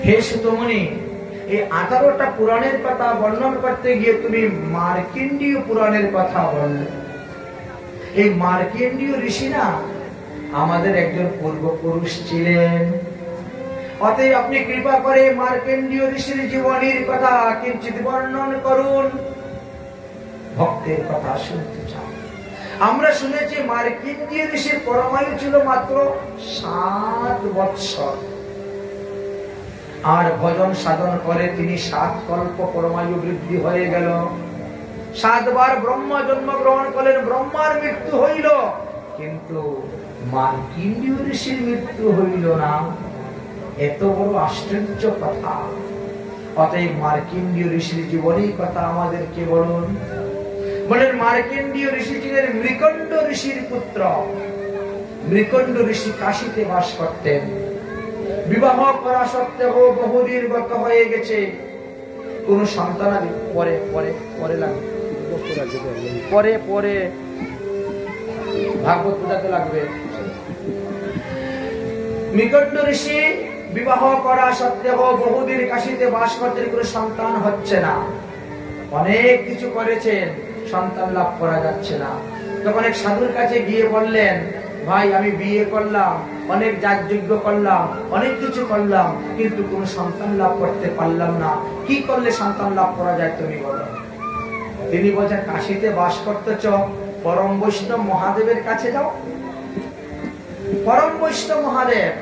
হে সুতমণি, এই 18টা পুরাণের কথা বর্ণন করতে গিয়ে তুমি মার্কণ্ডেয় পুরাণের কথা বললে। এই মার্কণ্ডেয় ঋষি না আমাদের একজন পূর্বপুরুষ ছিলেন। অতএব আপনি কৃপা করে মার্কণ্ডেয় ঋষির জীবনের কথা কিঞ্চিৎ বর্ণন করুন। ভক্তের কথা শুনতে চাও। আমরা শুনেছি মার্কণ্ডেয় ঋষির পরমায়ু ছিল মাত্র 7 বৎসর, আর ভজন সাধন করে তিনি 7 কল্প পরমায়ু বৃদ্ধি হয়ে গেল। 7 বার ব্রহ্মা জন্মগ্রহণ করলেন, ব্রহ্মার মৃত্যু হইল, কিন্তু মার্কণ্ডেয় ঋষির মৃত্যু হইল না। এত বড় আশ্চর্য কথা। অতএব মার্কণ্ডেয় ঋষির জীবনের কথা আমাদেরকে বলুন। বলেন, মার্কণ্ডেয় ঋষি ছিলেন মৃকণ্ড ঋষির পুত্র। মৃকণ্ড ঋষি কাশীতে বাস করতেন। বিবাহ করা সত্ত্বেও বহুদিন গত হয়ে গেছে, কোন সন্তান পরে পরে পরে লাগবে, পরে পরে ভাগবত পূজাতে লাগবে। মৃকণ্ড ঋষি বিবাহ করা সত্ত্বেও বহুদিন কাশীতে বাস করতেন, কোনো সন্তান হচ্ছে না। অনেক কিছু করেছেন, সন্তান লাভ করা যাচ্ছে না। তখন এক সাধুর কাছে গিয়ে বললেন, ভাই আমি বিয়ে করলাম, অনেক যাগযজ্ঞ করলাম, অনেক কিছু করলাম, কিন্তু কোন সন্তান লাভ করতে পারলাম না। কি করলে সন্তান লাভ করা যায় তুমি বলো। তিনি বলছেন, কাশীতে বাস করতেছ, পরম বৈষ্ণব মহাদেবের কাছে যাও। পরম বৈষ্ণব মহাদেব,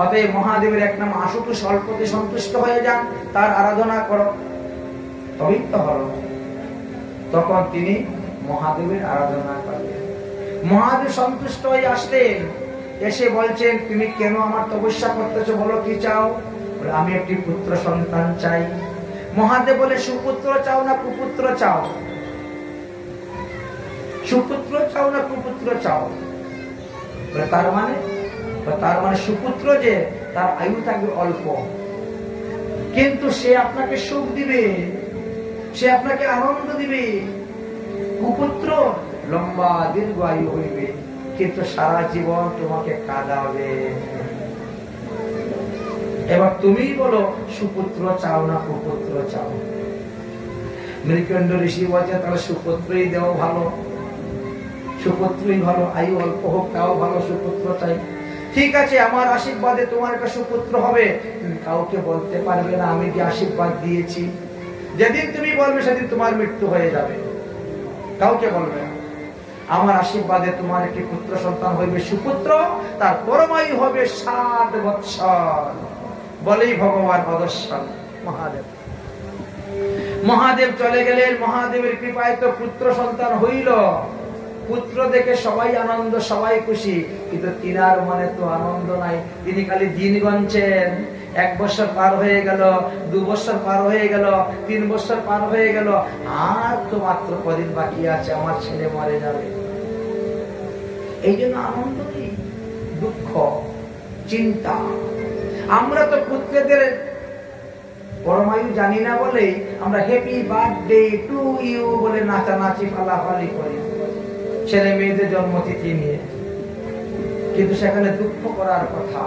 অতএব মহাদেবের এক নাম আশুতোষ, অল্পতে সন্তুষ্ট হয়ে যান, তার আরাধনা করো, তবেই তো হলো। তখন তিনি মহাদেবের আরাধনা করলেন। মহাদেব সন্তুষ্ট হয়ে আসলেন, এসে বলছেন, তুমি কেন আমার তপস্যা করতেছো, বলো কি চাও। আমি একটি পুত্র সন্তান চাই। মহাদেব বলে, সুপুত্র চাও না কুপুত্র চাও? সুপুত্র চাও না কুপুত্র চাও? তার মানে সুপুত্র যে তার আয়ু থাকবে অল্প, কিন্তু সে আপনাকে সুখ দিবে, সে আপনাকে আনন্দ দিবে। কুপুত্র লম্বা দীর্ঘ আয়ু হইবে, কিন্তু সারা জীবন তোমাকে কাঁদাবে। এবার তুমি বলো, সুপুত্র চাও না কুপুত্র চাও? মৃকণ্ড ঋষি বলছে, তাহলে সুপুত্রই দেও ভালো, সুপুত্রই ভালো, আয়ু অল্প হোক তাও ভালো, সুপুত্র চাই। ঠিক আছে, আমার আশীর্বাদে তোমার একটা সুপুত্র হবে, তুমি কাউকে বলতে পারবে না আমি যে আশীর্বাদ দিয়েছি। যেদিন তুমি বলবে সেদিন তোমার মৃত্যু হয়ে যাবে, কাউকে বলবে না। আমার আশীর্বাদে তোমার একটি পুত্র সন্তান হইবে, সুপুত্র, তার পরমায়ু হবে 7 বৎসর। বলেই ভগবান অদর্শন মহাদেব। মহাদেব চলে গেলেন, মহাদেবের কৃপায় তো পুত্র সন্তান হইল। পুত্র দেখে সবাই আনন্দ, সবাই খুশি, কিন্তু তিনার মনে তো আনন্দ নাই। তিনি খালি দিন গণছেন। 1 বছর পার হয়ে গেল, 2 বছর পার হয়ে গেল, 3 বছর পার হয়ে গেল, আর তো মাত্র কদিন বাকি আছে, আমার ছেলে মরে যাবে। এই জন্য আনন্দ নেই, দুঃখ, চিন্তা। আমরা তো পুত্রদের পরমায়ু জানি না বলে আমরা হ্যাপি বার্থডে টু ইউ বলে নাচানাচি ফালাফালি করি ছেলে মেয়েদের জন্মতিথি নিয়ে, কিন্তু সেখানে দুঃখ করার কথা।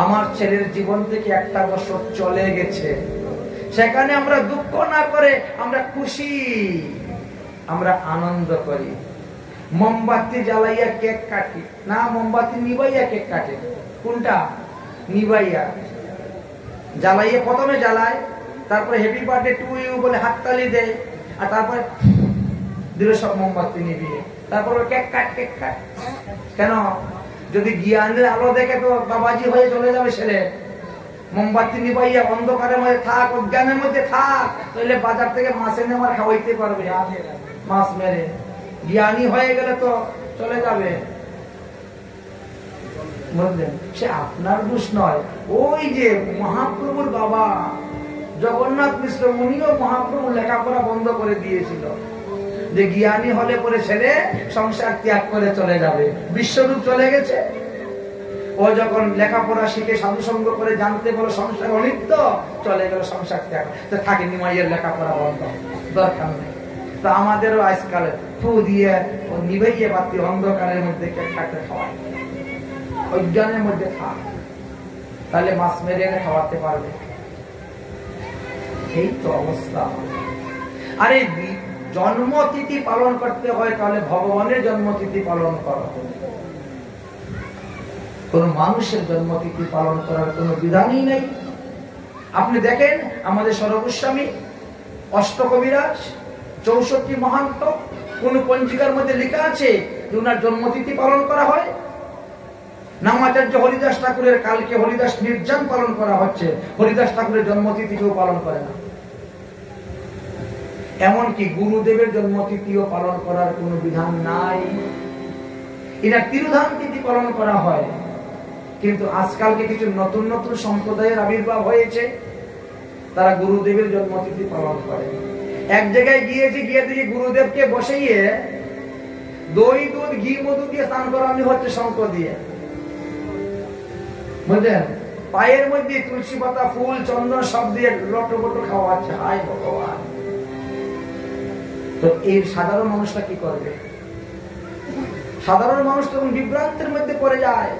আমার ছেলের জীবন থেকে 1টা বছর চলে গেছে, সেখানে আমরা দুঃখ না করে আমরা খুশি, আমরা আনন্দ করি। মোমবাতি জ্বালাইয়া কেক কাটি না, মোমবাতি নিবাইয়া কেক কাটে? কোনটা? নিবাইয়া। জ্বালাইয়া প্রথমে জ্বালায়, তারপরে হ্যাপি বার্থডে টু ইউ বলে হাততালি দেয়, আর তারপরে দিল সব মোমবাতি নিবিয়ে, তারপরে কেক কাট কেক কাট। কেন? যদি জ্ঞানের আলো দেখে তো বাবাজি হয়ে চলে যাবে ছেলে। মোমবাতি নিবাইয়া অন্ধকারের মধ্যে থাক, অজ্ঞানের মধ্যে থাক, তাহলে বাজার থেকে মাছ এনে আমার খাওয়াইতে পারবে, মাছ মেরে। জ্ঞানী হয়ে গেলে তো চলে যাবে, বুঝলেন? সে আপনার দোষ নয়। ওই যে মহাপ্রভুর বাবা জগন্নাথ মিশ্র, উনিও মহাপ্রভু লেখাপড়া বন্ধ করে দিয়েছিল, যে জ্ঞানী হলে পরে ছেলে সংসার ত্যাগ করে চলে যাবে। বিশ্বরূপ চলে গেছে, ও যখন লেখাপড়া শিখে সাধুসঙ্গ করে জানতে পারলো সংসার অনিত্য, চলে গেল সংসার ত্যাগ। তো থাকে নিমাইয়ের লেখাপড়া বন্ধ, দরকার নেই। তো আমাদেরও আজকাল ফু দিয়ে ও নিভাইয়ে বাতি অন্ধকারের মধ্যে কেক কাটে খাওয়ায়, অজ্ঞানের মধ্যে থাক। তাহলে মাছ মেরে এনে খাওয়াতে পারবে। এই তো অবস্থা। আরে জন্মতিথি পালন করতে হয়, তাহলে ভগবানের জন্মতিথি পালন করো। কোন মানুষের জন্মতিথি পালন করার কোন বিধানই নেই। আপনি দেখেন আমাদের সর্বস্বামী অষ্টকবিরাজ 64 মহান্ত কোন পঞ্জিকার মধ্যে লেখা আছে যে ওনার জন্মতিথি পালন করা হয়? নামাচার্য হরিদাস ঠাকুরের কালকে হরিদাস নির্জন পালন করা হচ্ছে, হরিদাস ঠাকুরের জন্মতিথি কেউ পালন করে না। এমনকি গুরুদেবের জন্মতিথিও পালন করার কোন বিধান নাই। এরা তিরোধান তিথি পালন করা হয়। কিন্তু আজকালকে কিছু নতুন নতুন সম্প্রদায়ের আবির্ভাব হয়েছে, তারা গুরুদেবের জন্মতিথি পালন করে। এক জায়গায় গিয়ে দেখি গুরুদেবকে বসাইয়ে দই দুধ ঘি মধু দিয়ে স্নান করানো হচ্ছে, শঙ্খ দিয়ে, বুঝলেন? পায়ের মধ্যে তুলসী পাতা ফুল চন্দন সব দিয়ে লটপট খাওয়াচ্ছে। হায় ভগবান! তো এই সাধারণ মানুষটা কি করবে? সাধারণ মানুষ তখন বিভ্রান্তের মধ্যে পড়ে যায়।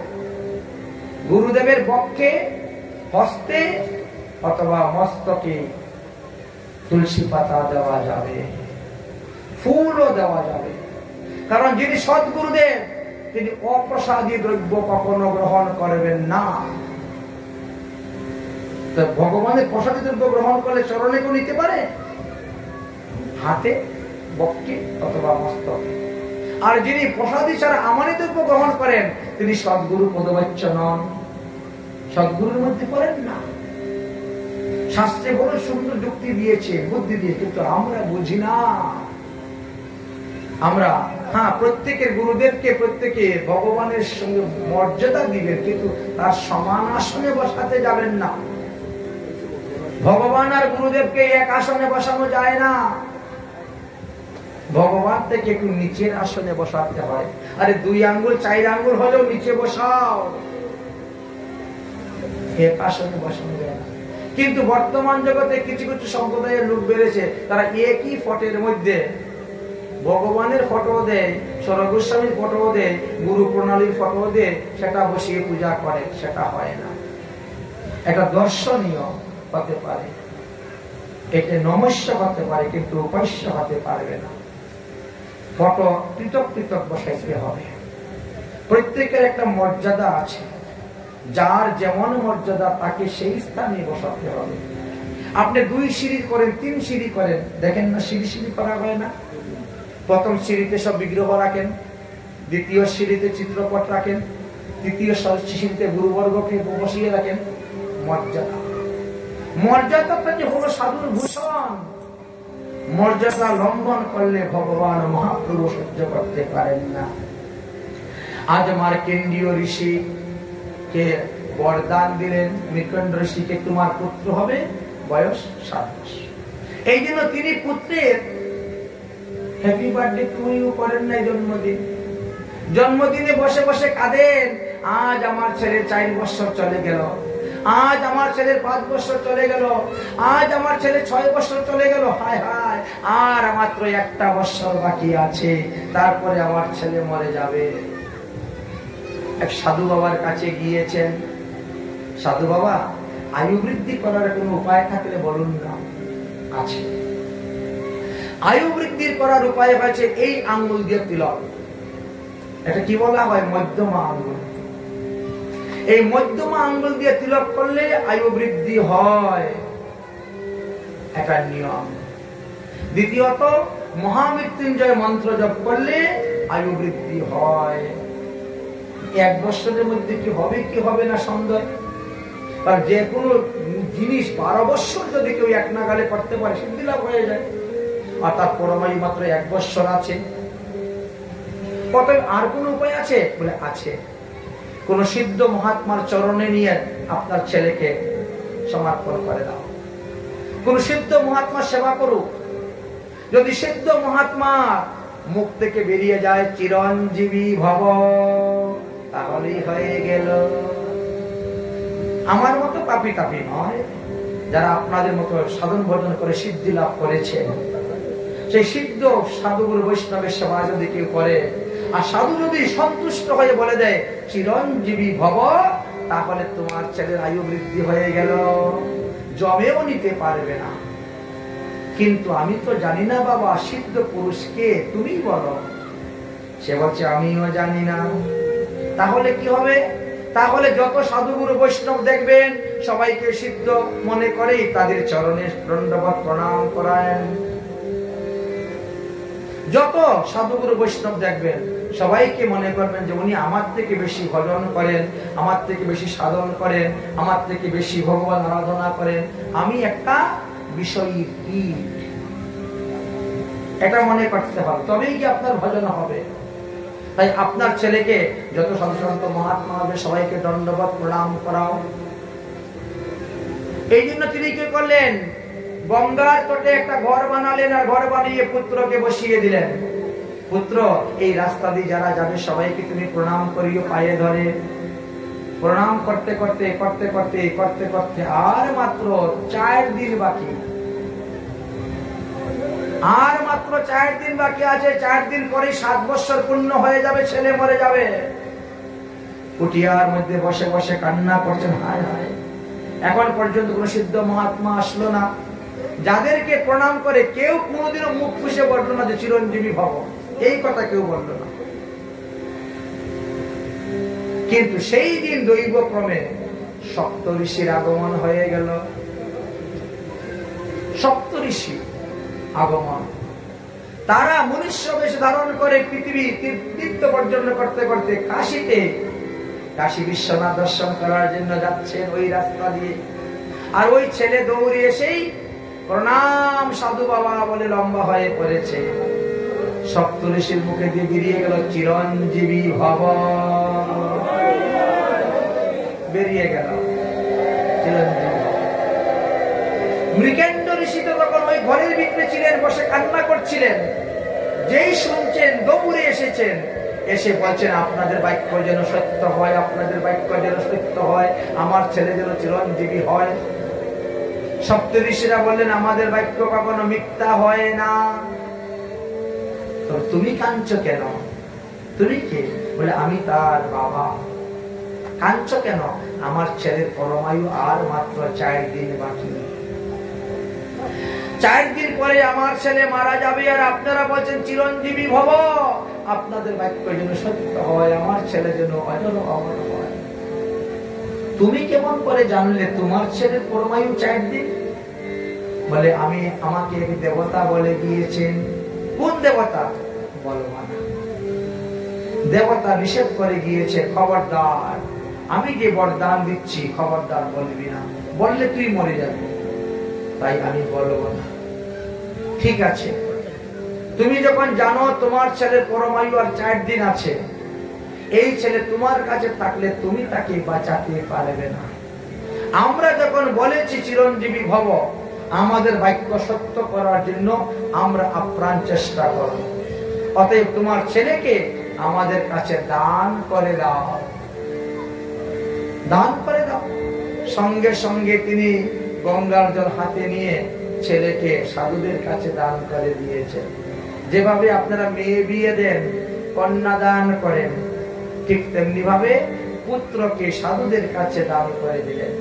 গুরুদেবের বক্ষে, হস্তে অথবা মস্তকে তুলসী পাতা দেওয়া যাবে, ফুলও দেওয়া যাবে। কারণ যিনি সদ্গুরুদেব তিনি অপ্রসাদী দ্রব্য কখনো গ্রহণ করবেন না। তো ভগবানের প্রসাদী দ্রব্য গ্রহণ করলে চরণে কেউ নিতে পারে? হাতে, বক্ষে অথবা মস্তকে। আর যিনি প্রসাদী ছাড়া আমানি দ্রব্য গ্রহণ করেন তিনি সদ্গুরু পদবাচ্য নন, সদ্গুরুর মধ্যে পড়েন না। শাস্ত্রে বড় সুন্দর যুক্তি দিয়েছে, বুদ্ধি দিয়ে, কিন্তু আমরা বুঝি না। আমরা প্রত্যেকের গুরুদেবকে প্রত্যেকে ভগবানের সঙ্গে মর্যাদা দিবেন, কিন্তু তার সমান আসনে বসাতে যাবেন না। ভগবান আর গুরুদেবকে এক আসনে বসানো যায় না। ভগবান থেকে একটু নিচের আসনে বসাতে হয়। আরে 2 আঙ্গুল 4 আঙ্গুল হলেও নিচে বসাও, এক আসনে বসানো যায় না। কিন্তু বর্তমান জগতে কিছু কিছু সম্প্রদায়ের লোক বেড়েছে, তারা একই ফটোর মধ্যে ভগবানের ফটো দেয়, সরগোস্বামীর ফটো দেয়, গুরু প্রণালীর ফটো দেয়, সেটা বসিয়ে পূজা করে। সেটা হয় না। এটা দর্শনীয় হতে পারে, এটা নমস্য হতে পারে, কিন্তু উপাস্য হতে পারবে না। ফটো পৃথক পৃথক বসাইতে হবে। প্রত্যেকের একটা মর্যাদা আছে, যার যেমন মর্যাদা তাকে সেই স্থানে বসাতে হবে। আপনি 2 সিঁড়ি করেন, 3 সিঁড়ি করেন, দেখেন না সিঁড়ি সিঁড়ি করা হয় না? প্রথম সিঁড়িতে সব বিগ্রহ রাখেন, দ্বিতীয় সিঁড়িতে চিত্রপট রাখেন, তৃতীয় সিঁড়িতে গুরুবর্গকে বসিয়ে রাখেন। মর্যাদা, মর্যাদাটা যে হলো সাধুর ভূষণ। মর্যাদা লঙ্ঘন করলে ভগবান মহাপ্রভু সহ্য করতে পারেন না। আজ আমার কেন্দ্রীয় ঋষি কে বরদান দিলেন, মৃকণ্ড ঋষিকে তোমার পুত্র হবে, বয়স 7 বছর। এই জন্য তিনি পুত্রের হ্যাপি বার্থডে টু ইউ করেন নাই জন্মদিন। জন্মদিনে বসে বসে কাঁদেন, আজ আমার ছেলে 4 বছর চলে গেল, আজ আমার ছেলের 5 বছর চলে গেল, আজ আমার ছেলে 6 বছর চলে গেল। হায় হায়, আর মাত্র 1টা বছর বাকি আছে, তারপরে আমার ছেলে মরে যাবে। এক সাধু বাবার কাছে গিয়েছেন, সাধু বাবা আয়ু বৃদ্ধি করার কোন উপায় থাকলে বলুন না। আছে, আয়ু বৃদ্ধি করার উপায় হয়েছে এই আঙ্গুল দিয়ে তিলক। এটা কি বলা হয়? মধ্যমা আঙ্গুল। এই মধ্যমা আঙ্গুল দিয়ে তিলক করলে আয়ু বৃদ্ধি হয়, এটা নিয়ম। দ্বিতীয়ত, মহামৃত্যুঞ্জয় মন্ত্র জপ করলে আয়ু বৃদ্ধি হয়। 1 বছরের মধ্যে কি হবে কি হবে না সন্দেহ। আর যে কোনো জিনিস 12 বছর যদি কেউ এক নাগালে করতে পারে সিদ্ধি লাভ হয়ে যায়। আর তার পরমায়ু মাত্র 1 বছর আছে। অতএব আর কোন উপায় আছে? বলে আছে। কোন সিদ্ধ মহাত্মার চরণে নিয়ে আপনার ছেলেকে সমর্পণ করে দাও, কোন সিদ্ধ মহাত্মার সেবা করুক। যদি সিদ্ধ মহাত্মা মুখ থেকে বেরিয়ে যায় চিরঞ্জীবী ভব, তাহলেই হয়ে গেল। আমার মতো পাপি তাপি নয়, যারা আপনাদের মতো সাধন ভজন করে সিদ্ধি লাভ করেছে, সেই সিদ্ধ সাধুগুরু বৈষ্ণবের সেবা যদি কেউ করে, আর সাধু যদি সন্তুষ্ট হয়ে বলে দেয় চিরঞ্জীবী ভব, তাহলে তোমার ছেলের আয়ু বৃদ্ধি হয়ে গেল, জমেও নিতে পারবে না। কিন্তু আমি তো জানি না বাবা, সিদ্ধ পুরুষ কে, তুমি বলো। সে বলছে আমিও জানি না। তাহলে কি হবে? তাহলে যত সাধুগুরু বৈষ্ণব দেখবেন সবাইকে সিদ্ধ মনে করেই তাদের চরণে দণ্ডবত প্রণাম করায়েন। যত সাধুগুরু বৈষ্ণব দেখবেন সবাইকে মনে করবেন যে উনি আমার থেকে বেশি ভজন করেন, আমার থেকে বেশি সাধন করেন, আমার থেকে বেশি ভগবান আরাধনা করেন, আমি একটা বিষয়ী কীট। এটা মনে করতে হবে, তবেই কি আপনার ভজন হবে। তাই আপনার ছেলেকে যত সাধু সন্ত মহাত্মা হবে সবাইকে দণ্ডবত প্রণাম করাও। এই জন্য তিনি কি করলেন? গঙ্গার তটে একটা ঘর বানালেন, আর ঘর বানিয়ে পুত্রকে বসিয়ে দিলেন। পুত্র, এই রাস্তা দিয়ে যারা যাবে সবাইকে তুমি প্রণাম করিও পায়ে ধরে। প্রণাম করতে করতে করতে করতে করতে করতে আর মাত্র 4 দিন বাকি, আর মাত্র 4 দিন বাকি আছে। 4 দিন পরে 7 বছর পূর্ণ হয়ে যাবে, ছেলে মরে যাবে। কুটিয়ার মধ্যে বসে বসে কান্না করছেন, হায় হায়, এখন পর্যন্ত কোন সিদ্ধ মহাত্মা আসলো না। যাদেরকে প্রণাম করে কেউ কোনোদিনও মুখ ফুসে বলল না যে চিরঞ্জীবী ভব, এই কথা কেউ বলল না। কিন্তু সেই দিন দৈবক্রমে সপ্তঋষির আগমন হয়ে গেল। সপ্তঋষি আগমন, তারা মনুষ্য বেশ ধারণ করে পৃথিবী তীর্থ পর্যটন করতে করতে কাশীতে, কাশী বিশ্বনাথ দর্শন করার জন্য যাচ্ছেন ওই রাস্তা দিয়ে। আর ওই ছেলে দৌড়ে এসেই প্রণাম সাধু বাবা বলে লম্বা হয়ে পড়েছে। সপ্তঋষির মুখে দিয়ে বেরিয়ে গেল চিরঞ্জীবী ভব, বেরিয়ে গেল চিরঞ্জীবী। মৃগেন্দ্র ঋষি তো তখন ওই ঘরের ভিতরে ছিলেন, বসে কান্না করছিলেন। যেই শুনছেন দৌড়ে এসেছেন, এসে বলছেন আপনাদের বাক্য যেন সত্য হয়, আপনাদের বাক্য যেন সত্য হয়, আমার ছেলে যেন চিরঞ্জীবী হয়। সপ্তঋষিরা বললেন আমাদের বাক্য কখনো মিথ্যা হয় না। তো তুমি কাঁদছো কেন? তুমি কে? বলে আমি তার বাবা। কাঁদছো কেন? আমার ছেলের পরমায়ু আর মাত্র 4 দিন বাকি। 4 দিন পরে আমার ছেলে মারা যাবে, আর আপনারা বলছেন চিরঞ্জীবী ভব। আপনাদের বাক্য যেন সত্য হয়, আমার ছেলে যেন অজর অমর হয়। তুমি কেমন করে জানলে তোমার ছেলের পরমায়ু 4 দিন? বলে আমাকে এক দেবতা বলে গিয়েছেন। কোন দেবতা? বলবো না। দেবতা নিষেধ করে গিয়েছে, খবরদার, আমি যে বরদান দিচ্ছি খবরদার বলবি না, বললে তুই মরে যাবি, তাই আমি বলবো না। ঠিক আছে, তুমি যখন জানো তোমার ছেলের পরমায়ু আর 4 দিন আছে, এই ছেলে তোমার কাছে থাকলে তুমি তাকে বাঁচাতে পারবে না। আমরা যখন বলেছি চিরঞ্জীবী ভব, আমাদের বাক্য সত্য করার জন্য আমরা আপ্রাণ চেষ্টা করব। অতএব তোমার ছেলেকে আমাদের কাছে দান করে দাও, দান করে দাও। সঙ্গে সঙ্গে তিনি গঙ্গার জল হাতে নিয়ে ছেলেকে সাধুদের কাছে দান করে দিয়েছেন। যেভাবে আপনারা মেয়ে বিয়ে দেন, কন্যা দান করেন, ঠিক তেমনি ভাবে পুত্রকে সাধুদের কাছে দান করে দিলেন।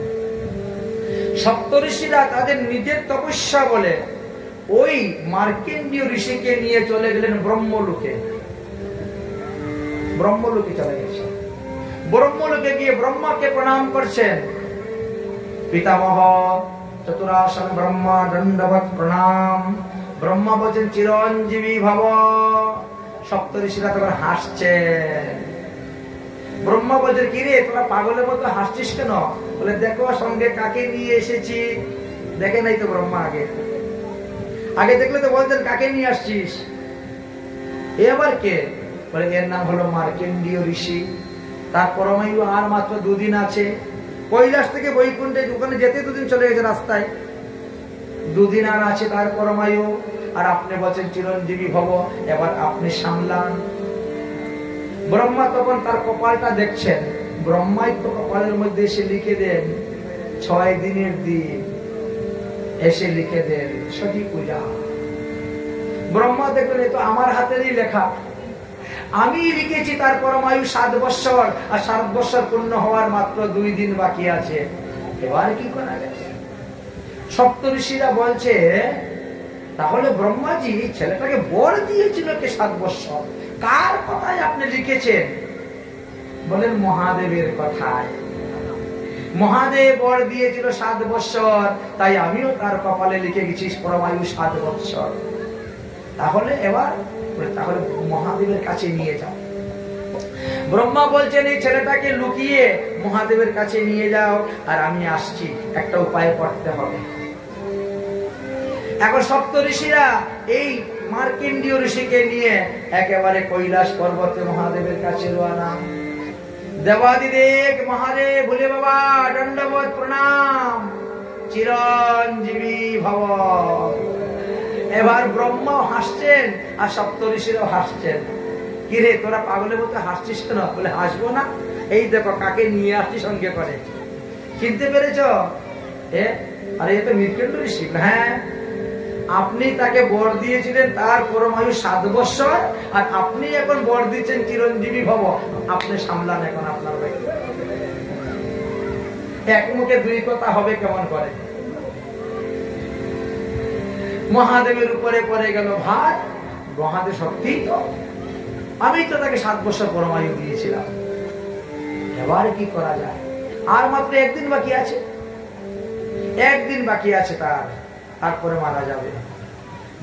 সপ্তঋষিরা তাদের নিজের তপস্যা বলে ওই মার্কেন্ডীয় ঋষিকে নিয়ে চলে গেলেন ব্রহ্মলোকে। ব্রহ্মলোকে চলে গেছে। ব্রহ্মলোকে গিয়ে ব্রহ্মাকে প্রণাম করছেন। পিতামহ চতুরাসন ব্রহ্মা দণ্ডবত প্রণাম। ব্রহ্মা বলছেন চিরঞ্জীবী ভব। সপ্তঋষিরা তখন হাসছেন। ব্রহ্মা বলছেন কি রে, তোরা পাগলের মতো হাসছিস কেন? বলে দেখো সঙ্গে কাকে নিয়ে এসেছি। দেখে নাই তো ব্রহ্মা, আগে দেখলে তো বলতেন কাকে নিয়ে আসছিস। এবার কে? বলে এর নাম হলো মার্কেন্ডীয় ঋষি। তার পরমায়ু আর মাত্র 2 দিন আছে। কৈলাস থেকে বৈকুণ্ঠে ওখানে যেতে 2 দিন চলে গেছে রাস্তায়। 2 দিন আর আছে তার পরমায়ু, আর আপনি বলছেন চিরঞ্জীবী ভব, এবার আপনি সামলান। ব্রহ্মা তখন তার কপালটা দেখছেন। ব্রহ্মাই তো কপালের মধ্যে এসে লিখে দেন 6 দিনের দিন, এসে লিখে দেন সতী পূজা। ব্রহ্মা দেখলেন এ তো আমার হাতেরই লেখা, আমি লিখেছি তার পরমায়ু 7 বৎসর, আর 7 বৎসর পূর্ণ হওয়ার মাত্র 2 দিন বাকি আছে। এবার কি করা যায়? সপ্তঋষিরা বলছে, তাহলে ব্রহ্মাজি ছেলেটাকে বর দিয়েছিল কে 7 বৎসর? কার কথায় আপনি লিখেছেন? বলেন মহাদেবের কথায়। মহাদেব বর দিয়েছিল 7 বৎসর, তাই আমিও তার কপালে লিখে গেছি পরমায়ু 7 বৎসর। তাহলে এবার তাহলে মহাদেবের কাছে নিয়ে যাও। ব্রহ্মা বলছেন এই ছেলেটাকে লুকিয়ে মহাদেবের কাছে নিয়ে যাও, আর আমি আসছি, একটা উপায় করতে হবে। এখন সপ্তঋষিরা এই মার্কণ্ডেয় ঋষিকে নিয়ে একেবারে কৈলাস পর্বতে মহাদেবের কাছে রওনা। দেবাদিদেব মহাদেব, ভোলে বাবা দণ্ডবোধ প্রণাম, চিরঞ্জীবী ভব। এবার ব্রহ্মা হাসছেন আর সপ্তঋষিরাও হাসছেন। কিরে তোরা পাগলের মতো হাসছিস কেন? বলে হাসবো না, এই দেখো কাকে নিয়ে আসছি সঙ্গে করে। চিনতে পেরেছ? আরে এ তো মার্কণ্ড ঋষি। হ্যাঁ, আপনি তাকে বর দিয়েছিলেন তার পরমায়ু 7 বৎসর, আর আপনি এখন বর দিচ্ছেন চিরঞ্জীবী ভব। আপনি সামলান এখন আপনার ভাই। এক মুখে 2 কথা হবে কেমন করে? মহাদেবের উপরে পড়ে গেল ভার। মহাদেব সত্যি তো, আমি তো তাকে 7 বৎসর পরমায়ু দিয়েছিলাম, এবার কি করা যায়? আর মাত্র 1 দিন বাকি আছে, 1 দিন বাকি আছে তারপরে মারা যাবে।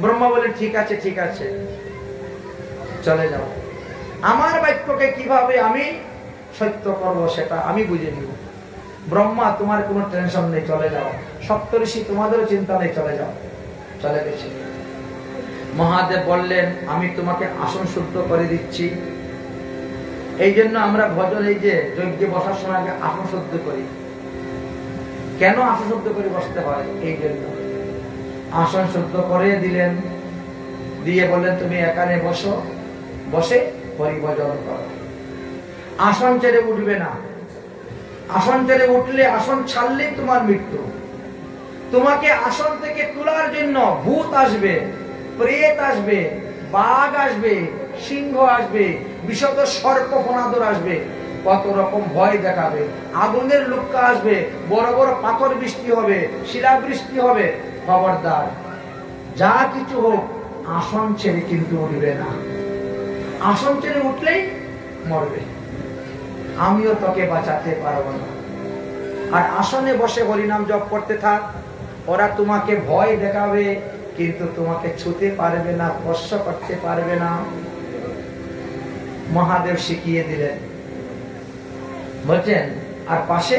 ব্রহ্মা বলে ঠিক আছে ঠিক আছে, চলে যাও। আমার বাক্যকে কিভাবে আমি সত্য করব সেটা আমি বুঝে নিব। ব্রহ্মা তোমার কোনো টেনশন নেই, চলে যাও। সপ্তঋষি তোমাদেরও চিন্তা নেই, চলে যাও। চলে গেছে। মহাদেব বললেন আমি তোমাকে আসন শুদ্ধ করে দিচ্ছি। এই জন্য আমরা ভজন, এই যে যজ্ঞে বসার সময় আগে আসন শুদ্ধ করি। কেন আসন শুদ্ধ করে বসতে হয়? এই জন্য। আসন শুদ্ধ করে দিলেন, দিয়ে বললেন তুমি এখানে বসো, বসে হরিভজন করো। আসন ছেড়ে উঠবে না। আসন ছেড়ে উঠলে, আসন ছাড়লে তোমার মৃত্যু। তোমাকে আসন থেকে তোলার জন্য ভূত আসবে, প্রেত আসবে, বাঘ আসবে, সিংহ আসবে, বিষধ সর্প ফনাদর আসবে, কত রকম ভয় দেখাবে। আগুনের লুক্কা আসবে, বড় বড় পাথর বৃষ্টি হবে, শিলা বৃষ্টি হবে। খবরদার, যা কিছু হোক আসন ছেড়ে কিন্তু উঠবে না। আসন ছেড়ে উঠলেই মরবে, আমিও তোকে বাঁচাতে পারবো না। আর আসনে বসে হরিনাম জপ করতে থাক। ওরা তোমাকে ভয় দেখাবে, কিন্তু তোমাকে ছুতে পারবে না, স্পর্শ করতে পারবে না। মহাদেব শিখিয়ে দিলেন। বলছেন আর পাশে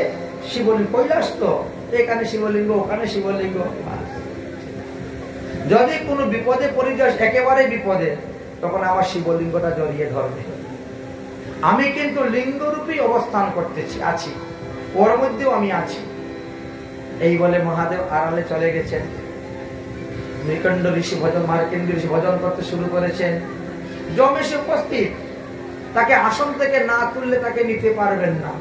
শিবলিঙ্গ, কৈলাস তো, এখানে শিবলিঙ্গ, ওখানে শিবলিঙ্গ। যদি কোনো বিপদে পড়ে যাস, একেবারে বিপদে, তখন আমার শিবলিঙ্গটা জড়িয়ে ধরবে। আমি কিন্তু লিঙ্গরূপী অবস্থান করতেছি, আছি, ওর মধ্যেও আমি আছি। এই বলে মহাদেব আড়ালে চলে গেছেন। মার্কণ্ড ঋষি ভজন, মার্কণ্ড ঋষি ভজন করতে শুরু করেছেন। যম এসে উপস্থিত, তাকে আসন থেকে না তুললে তাকে নিতে পারবেন না।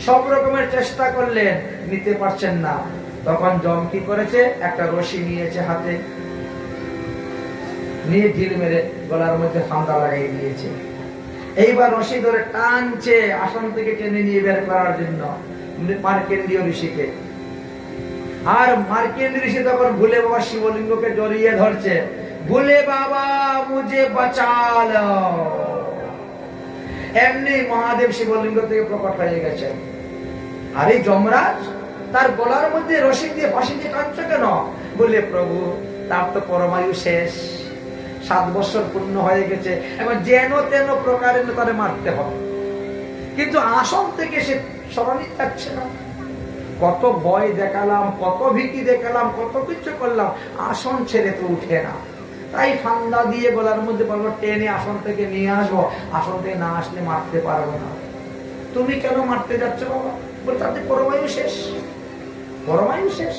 সব রকমের চেষ্টা করলেন, নিতে পারছেন না। তখন যম কি করেছে? একটা রশি নিয়েছে হাতে, নিয়ে ঢিল মেরে গলার মধ্যে ফান্দা লাগাই দিয়েছে। এইবার রশি ধরে টানছে আসন থেকে টেনে নিয়ে বের করার জন্য মার্কণ্ডেয় ঋষিকে। আর মার্কণ্ডেয় ঋষি তখন ভোলে বাবা শিবলিঙ্গকে জড়িয়ে ধরছে। ভোলে বাবা মুঝে বাঁচালো। এমনি মহাদেব শিবলিঙ্গ থেকে প্রকট হয়ে গেছেন। আরে যমরাজ, তার গলার মধ্যে রশি দিয়ে ফাঁসি দিয়ে টানছে কেন? বলে প্রভু তার তো পরমায়ু শেষ, 7 বছর পূর্ণ হয়ে গেছে, এখন যেন তেন প্রকারে তারে মারতে হবে। কিন্তু আসন থেকে সে সরানি যাচ্ছে না। কত ভয় দেখালাম, কত ভীতি দেখালাম, কত কিছু করলাম, আসন ছেড়ে তো উঠে না। তাই ফান্দা দিয়ে গলার মধ্যে বলবো টেনে আসন থেকে নিয়ে আসবো, আসন থেকে না আসলে মারতে পারবো না। তুমি কেন মারতে যাচ্ছ বাবা? বলে তাদের পরমায়ু শেষ, পরমায়ু শেষ।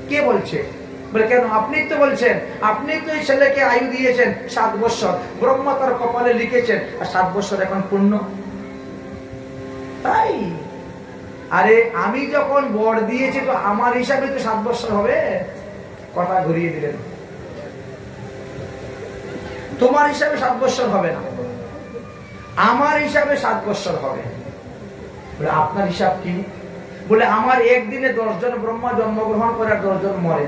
কে বলছে? বলে কেন? আপনি তো বলছেন, আপনি তো এই ছেলেকে আয়ু দিয়েছেন 7 বছর, ব্রহ্মা তার কপালে লিখেছেন, আর 7 বছর এখন পূর্ণ। তাই আরে আমি যখন বর দিয়েছি তো আমার হিসাবে তো 7 বছর হবে। কথা ঘুরিয়ে দিলেন, তোমার হিসাবে 7 বছর হবে না। আমার হিসাবে 7 বছর হবে। বলে আপনার হিসাব কি? বলে আমার একদিনে 10 জন ব্রহ্মা জন্মগ্রহণ করে আর 10 জন মরে।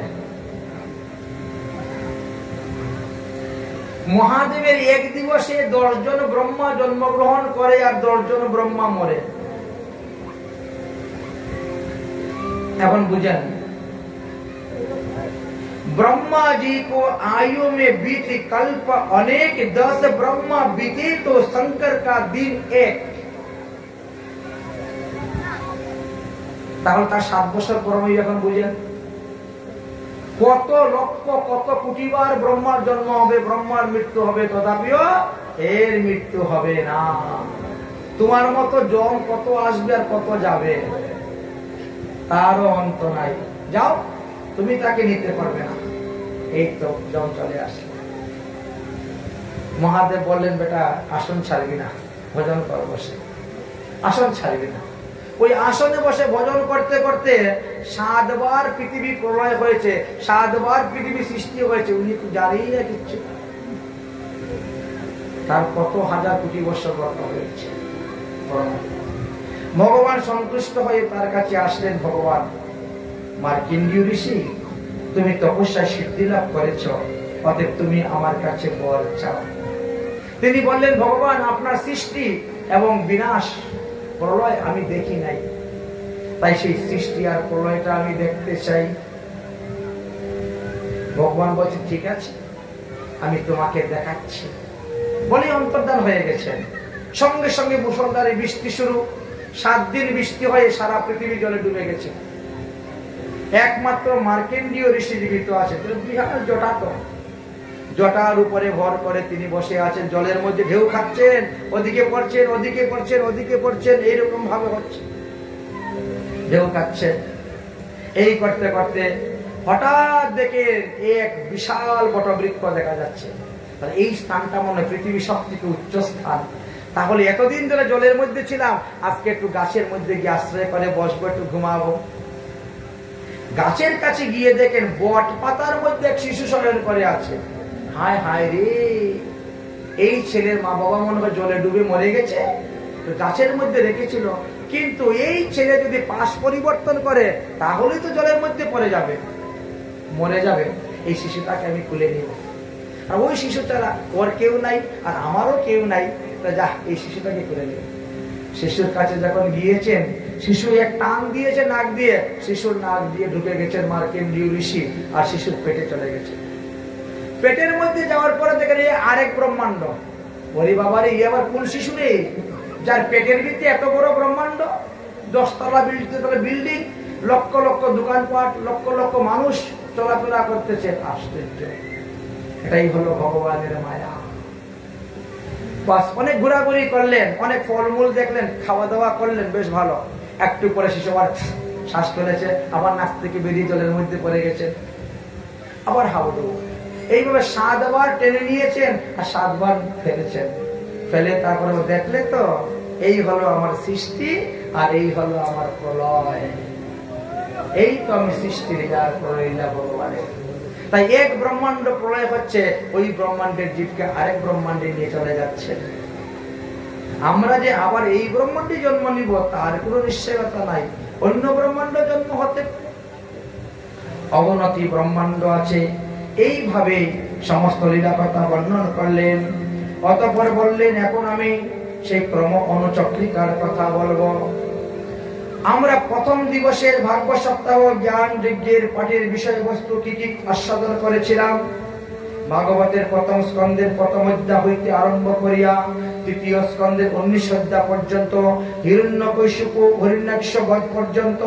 মহাদেবের এক দিবসে 10 জন ব্রহ্মা জন্মগ্রহণ করে আর 10 জন ব্রহ্মা মরে। এখন বুঝেন, ब्रह्मा जी को आयु में बीत कल्प अनेक, 10 ब्रह्मा बीते तो शंकर का दिन एक। তাহলে তার 7 বছর পরমই এখন বুঝেন কত লক্ষ কত কোটিবার ব্রহ্মার জন্ম হবে, ব্রহ্মার মৃত্যু হবে, তথাপিও এর মৃত্যু হবে না। তোমার মতো জম কত আসবে আর কত যাবে, তারও অন্ত নাই। যাও, তুমি তাকে নিতে পারবে না। এই তো জম চলে আসে। মহাদেব বললেন, বেটা আসন ছাড়বি না, ভজন কর বসে। আসন ছাড়বি না। ওই আসনে বসে ভজন করতে করতে 7 বার পৃথিবী প্রলয় হয়েছে, 7 বার পৃথিবী সৃষ্টি হয়েছে, উনি তো জানেই না কিচ্ছু। তার কত হাজার কোটি বছর ব্রত হয়েছে। ভগবান সন্তুষ্ট হয়ে তার কাছে আসলেন। ভগবান, মার্কণ্ডেয় ঋষি, তুমি তপস্যায় সিদ্ধি লাভ করেছ, অতএব তুমি আমার কাছে বর চাও। তিনি বললেন, ভগবান, আপনার সৃষ্টি এবং বিনাশ প্রলয় আমি দেখি নাই, তাই সেই সৃষ্টি আর প্রলয়টা আমি দেখতে চাই। ভগবান বলছে, ঠিক আছে, আমি তোমাকে দেখাচ্ছি। বলে অন্তর্ধান হয়ে গেছেন। সঙ্গে সঙ্গে মুষলধারে বৃষ্টি শুরু। 7 দিন বৃষ্টি হয়ে সারা পৃথিবী জলে ডুবে গেছে। একমাত্র মার্কণ্ডেয় ঋষি জীবিত আছে। বিহার জটা, তো জটার উপরে ভর করে তিনি বসে আছেন, জলের মধ্যে ঢেউ খাচ্ছেন, ওদিকে পড়ছেন, ওদিকে পড়ছেন, ওদিকে পড়ছেন, এইরকম ভাবে হচ্ছে, ঢেউ খাচ্ছেন। এই করতে করতে হঠাৎ দেখে এক বিশাল বটবৃক্ষ দেখা যাচ্ছে। এই স্থানটা মনে পৃথিবী সব থেকে উচ্চ স্থান। তাহলে এতদিন ধরে জলের মধ্যে ছিলাম, আজকে একটু গাছের মধ্যে গিয়ে আশ্রয় করে বসবো, একটু ঘুমাবো। গাছের কাছে গিয়ে দেখেন বট পাতার মধ্যে এক শিশু শয়ন করে আছে। হায় হায় রে, এই ছেলের মা বাবা মনে হয় জলে ডুবে মরে গেছে, গাছের মধ্যে রেখেছিল। কিন্তু এই ছেলে যদি পাশ পরিবর্তন করে তাহলে তো জলের মধ্যে পড়ে যাবে, মরে যাবে। এই শিশুটাকে আমি খুলে নিব। আর ওই শিশু ছাড়া ওর কেউ নাই, আর আমারও কেউ নাই, যা এই শিশুটাকে খুলে নিব। শিশুর কাছে যখন গিয়েছেন, শিশু এক টান দিয়েছে নাক দিয়ে, শিশুর নাক দিয়ে ঢুকে গেছেন মার্কণ্ডেয় ঋষি, আর শিশুর পেটে চলে গেছে। পেটের মধ্যে যাওয়ার পরে দেখেন আরেক ব্রহ্মাণ্ড। ওরে বাবারে, এই আবার কোন শিশু রে, যার পেটের ভিতরে এত বড় ব্রহ্মাণ্ড, 10 তলা বিল্ডিং, লক্ষ লক্ষ দোকানপাট, লক্ষ লক্ষ মানুষ চলাফেরা করতেছে। আশ্চর্য, এটাই হলো ভগবানের মায়া। বাস, অনেক ঘোরাঘুরি করলেন, অনেক ফলমূল দেখলেন, খাওয়া দাওয়া করলেন, বেশ ভালো। একটু পরে শিশু আবার শ্বাস ফেলেছে, আবার নাক থেকে বেরিয়ে জলের মধ্যে পড়ে গেছে, আবার হাবুডুবু। এইভাবে 7 বার টেনে নিয়েছেন আর 7 বার ফেলেছেন। ফেলে তারপরে দেখলে তো, এই হলো আমার সৃষ্টি আর এই হলো আমার প্রলয়। এই তো আমি সৃষ্টির আর প্রলয়টা ভগবানের। তাই এক ব্রহ্মাণ্ড প্রলয় হচ্ছে, ওই ব্রহ্মাণ্ডের জীবকে আরেক ব্রহ্মাণ্ডে নিয়ে চলে যাচ্ছে। আমরা যে আবার এই ব্রহ্মাণ্ডে জন্ম নিব তার কোনো নিশ্চয়তা নাই, অন্য ব্রহ্মাণ্ড জন্ম হতে অবনতি ব্রহ্মাণ্ড আছে। এইভাবে সমস্ত লীলা কথা বর্ণন করলেন। অতঃপর বললেন, এখন আমি সেই ক্রম অনুচক্রিকার কথা বলবো। আমরা প্রথম দিবসের ভাগ্য সপ্তাহ জ্ঞান যজ্ঞের পাঠের বিষয়বস্তু কি কি আস্বাদন করেছিলাম। ভাগবতের প্রথম স্কন্ধের প্রথম অধ্যায় হইতে আরম্ভ করিয়া তৃতীয় স্কন্ধের 19 অধ্যায় পর্যন্ত, হিরণ্যকশিপু হিরণ্যাক্ষ বধ পর্যন্ত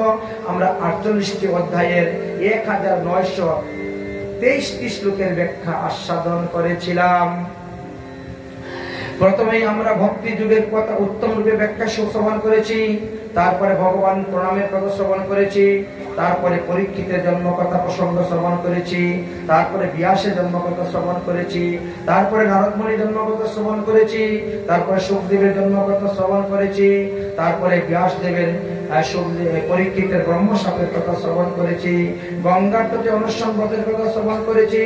আমরা 48টি অধ্যায়ের 1923টি শ্লোকের ব্যাখ্যা আস্বাদন করেছিলাম। প্রথমেই আমরা ভক্তি যুগের কথা উত্তম রূপে ব্যাখ্যা শ্রবণ করেছি, তারপরে ভগবান প্রণামের কথা শ্রবণ করেছি, তারপরে পরীক্ষিতের জন্মকথা প্রসঙ্গ শ্রবণ করেছি, তারপরে ব্যাসের জন্মকথা শ্রবণ করেছি, তারপরে নারদ মুনির জন্মকথা শ্রবণ করেছি, তারপরে সুখদেবের জন্মকথা শ্রবণ করেছি, তারপরে ব্যাসদেবের পরীক্ষিতের ব্রহ্মশাপের কথা শ্রবণ করেছি, গঙ্গার তটে অনুসরণ ব্রতের কথা শ্রবণ করেছি,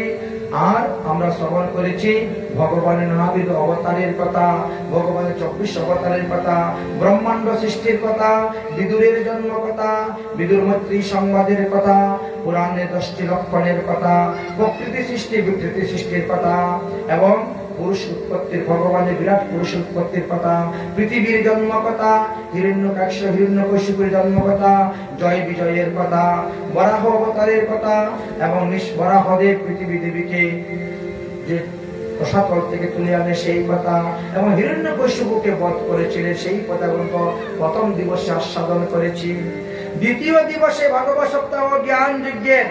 আর আমরা শ্রবণ করেছি ভগবানের নানাবিধ অবতারের কথা, ভগবানের 24 অবতারের কথা, ব্রহ্মাণ্ড সৃষ্টির কথা, বিদুরের জন্ম কথা, বিদুর মৈত্রী সংবাদের কথা, পুরাণের 10টি লক্ষণের কথা, প্রকৃতি সৃষ্টি বিকৃতি সৃষ্টির কথা, এবং পুরুষ উৎপত্তির ভগবানের বিরাট পুরুষ উৎপত্তির কথা, পৃথিবীর জন্ম কথা, হিরণ্যকাক্ষ হিরণ্যকশিপুর জন্ম কথা, জয় বিজয়ের কথা, বরাহ অবতারের কথা, এবং বরাহদেব পৃথিবী দেবীকে যে রসাতল থেকে তুলে আনে সেই কথা, এবং হিরণ্যকশিপুকে বধ করেছিলেন সেই কথা প্রথম দিবসে আস্বাদন করেছি। দ্বিতীয় দিবসে ভাগবত সপ্তাহ জ্ঞান যজ্ঞের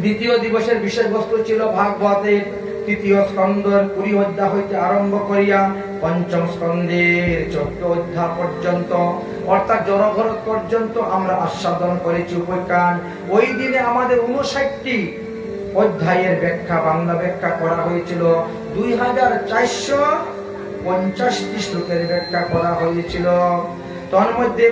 দ্বিতীয় দিবসের বিষয়বস্তু ছিল ভাগবতের 3য় স্কন্ধের 20 অধ্যায় হইতে আরম্ভ করিয়া 5ম স্কন্ধের 14 অধ্যায় পর্যন্ত, অর্থাৎ জড়ভরত পর্যন্ত আমরা আস্বাদন করেছি উপাখ্যান। ওই দিনে আমাদের 59টি অধ্যায়ের ব্যাখ্যা, বাংলা ব্যাখ্যা করা হয়েছিল, 2450টি শ্লোকের ব্যাখ্যা করা হয়েছিল। তার মধ্যে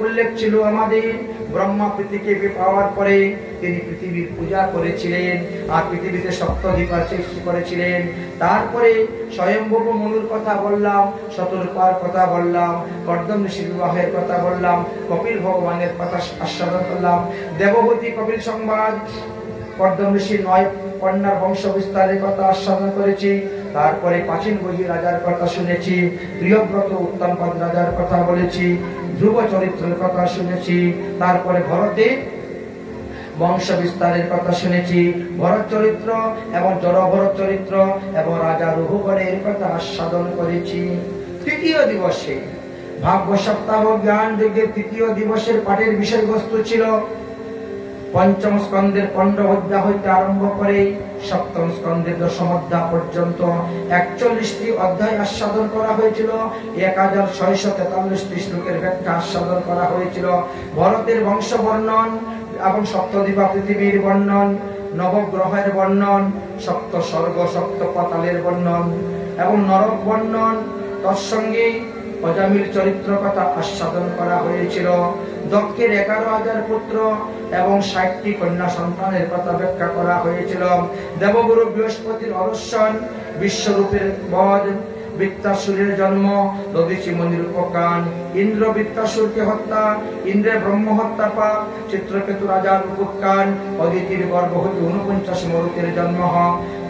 উল্লেখ ছিল আমাদের ব্রহ্মা পৃথিবীকে পাওয়ার পরে তিনি পৃথিবীর পূজা করেছিলেন, আর পৃথিবীতে সপ্তদ্বীপার সৃষ্টি করেছিলেন। তারপরে স্বয়ম্ভূ মনুর কথা বললাম, শতরূপার কথা বললাম, কর্দম ঋষির বিবাহের কথা বললাম, কপিল ভগবানের কথা আস্বাদন করলাম, দেবহূতি কপিল সংবাদ, কর্দম ঋষির 9 কন্যার বংশ বিস্তারের কথা আস্বাদন করেছি। তারপরে প্রাচীন বহি রাজার কথা শুনেছি, প্রিয়ব্রত উত্তমপদ রাজার কথা বলেছি, ধ্রুব চরিত্রের কথা শুনেছি। তারপরে ভরতের বংশ বিস্তারের কথা শুনেছি, ভরত চরিত্র এবং জড়ভরত চরিত্র এবং রাজা রঘুবরের কথা আস্বাদন করেছি। তৃতীয় দিবসে ভাগবত সপ্তাহ জ্ঞান যজ্ঞের 3য় দিবসের পাঠের বিষয়বস্তু ছিল 5ম স্কন্ধের 15 অধ্যায় হইতে আরম্ভ করে 7ম স্কন্ধের 10ম অধ্যায় পর্যন্ত 41টি অধ্যায় আস্বাদন করা হয়েছিল, 1643টি শ্লোকের ব্যাখ্যা আস্বাদন করা হয়েছিল। ভরতের বংশ বর্ণন এবং সপ্তদ্বীপা পৃথিবীর বর্ণন, নবগ্রহের বর্ণন, সপ্ত স্বর্গ সপ্ত পাতালের বর্ণন এবং নরক বর্ণন, তৎসঙ্গে অজামিল চরিত্র কথা আস্বাদন করা হয়েছিল। দক্ষের 11,000 পুত্র এবং 60টি কন্যা সন্তানের কথা ব্যাখ্যা করা হয়েছিল। দেবগুরু বৃহস্পতির অরস্যন, বিশ্বরূপের বধ, বৃত্তাসুরের জন্ম, দধিচি মনির উপকান, ইন্দ্র বৃত্তাসুরকে হত্যা, ইন্দ্রের ব্রহ্ম হত্যা পাপ, চিত্রকেতু রাজার উপকান, অদিতির গর্ভ হতে 49 মরুতের জন্ম,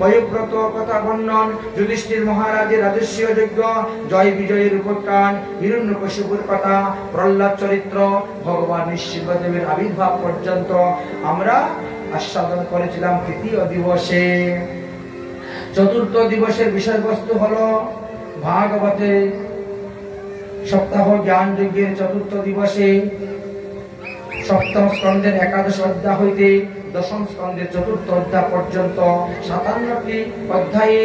পয়ব্রত কথা বর্ণন, যুধিষ্ঠির মহারাজের রাজস্বীয় যজ্ঞ, জয় বিজয়ের উপকান, হিরণ্যকশিপুর কথা, প্রহ্লাদ চরিত্র, ভগবান নৃসিংহদেবের আবির্ভাব পর্যন্ত আমরা আস্বাদন করেছিলাম 3য় দিবসে। 4র্থ দিবসের বিষয়বস্তু হলো ভাগবতে সপ্তাহ জ্ঞান যজ্ঞের 4র্থ দিবসে 7ম স্কন্ধের 11 অধ্যায় হইতে 10ম স্কন্ধের 4র্থ অধ্যায় পর্যন্ত 57টি অধ্যায়ে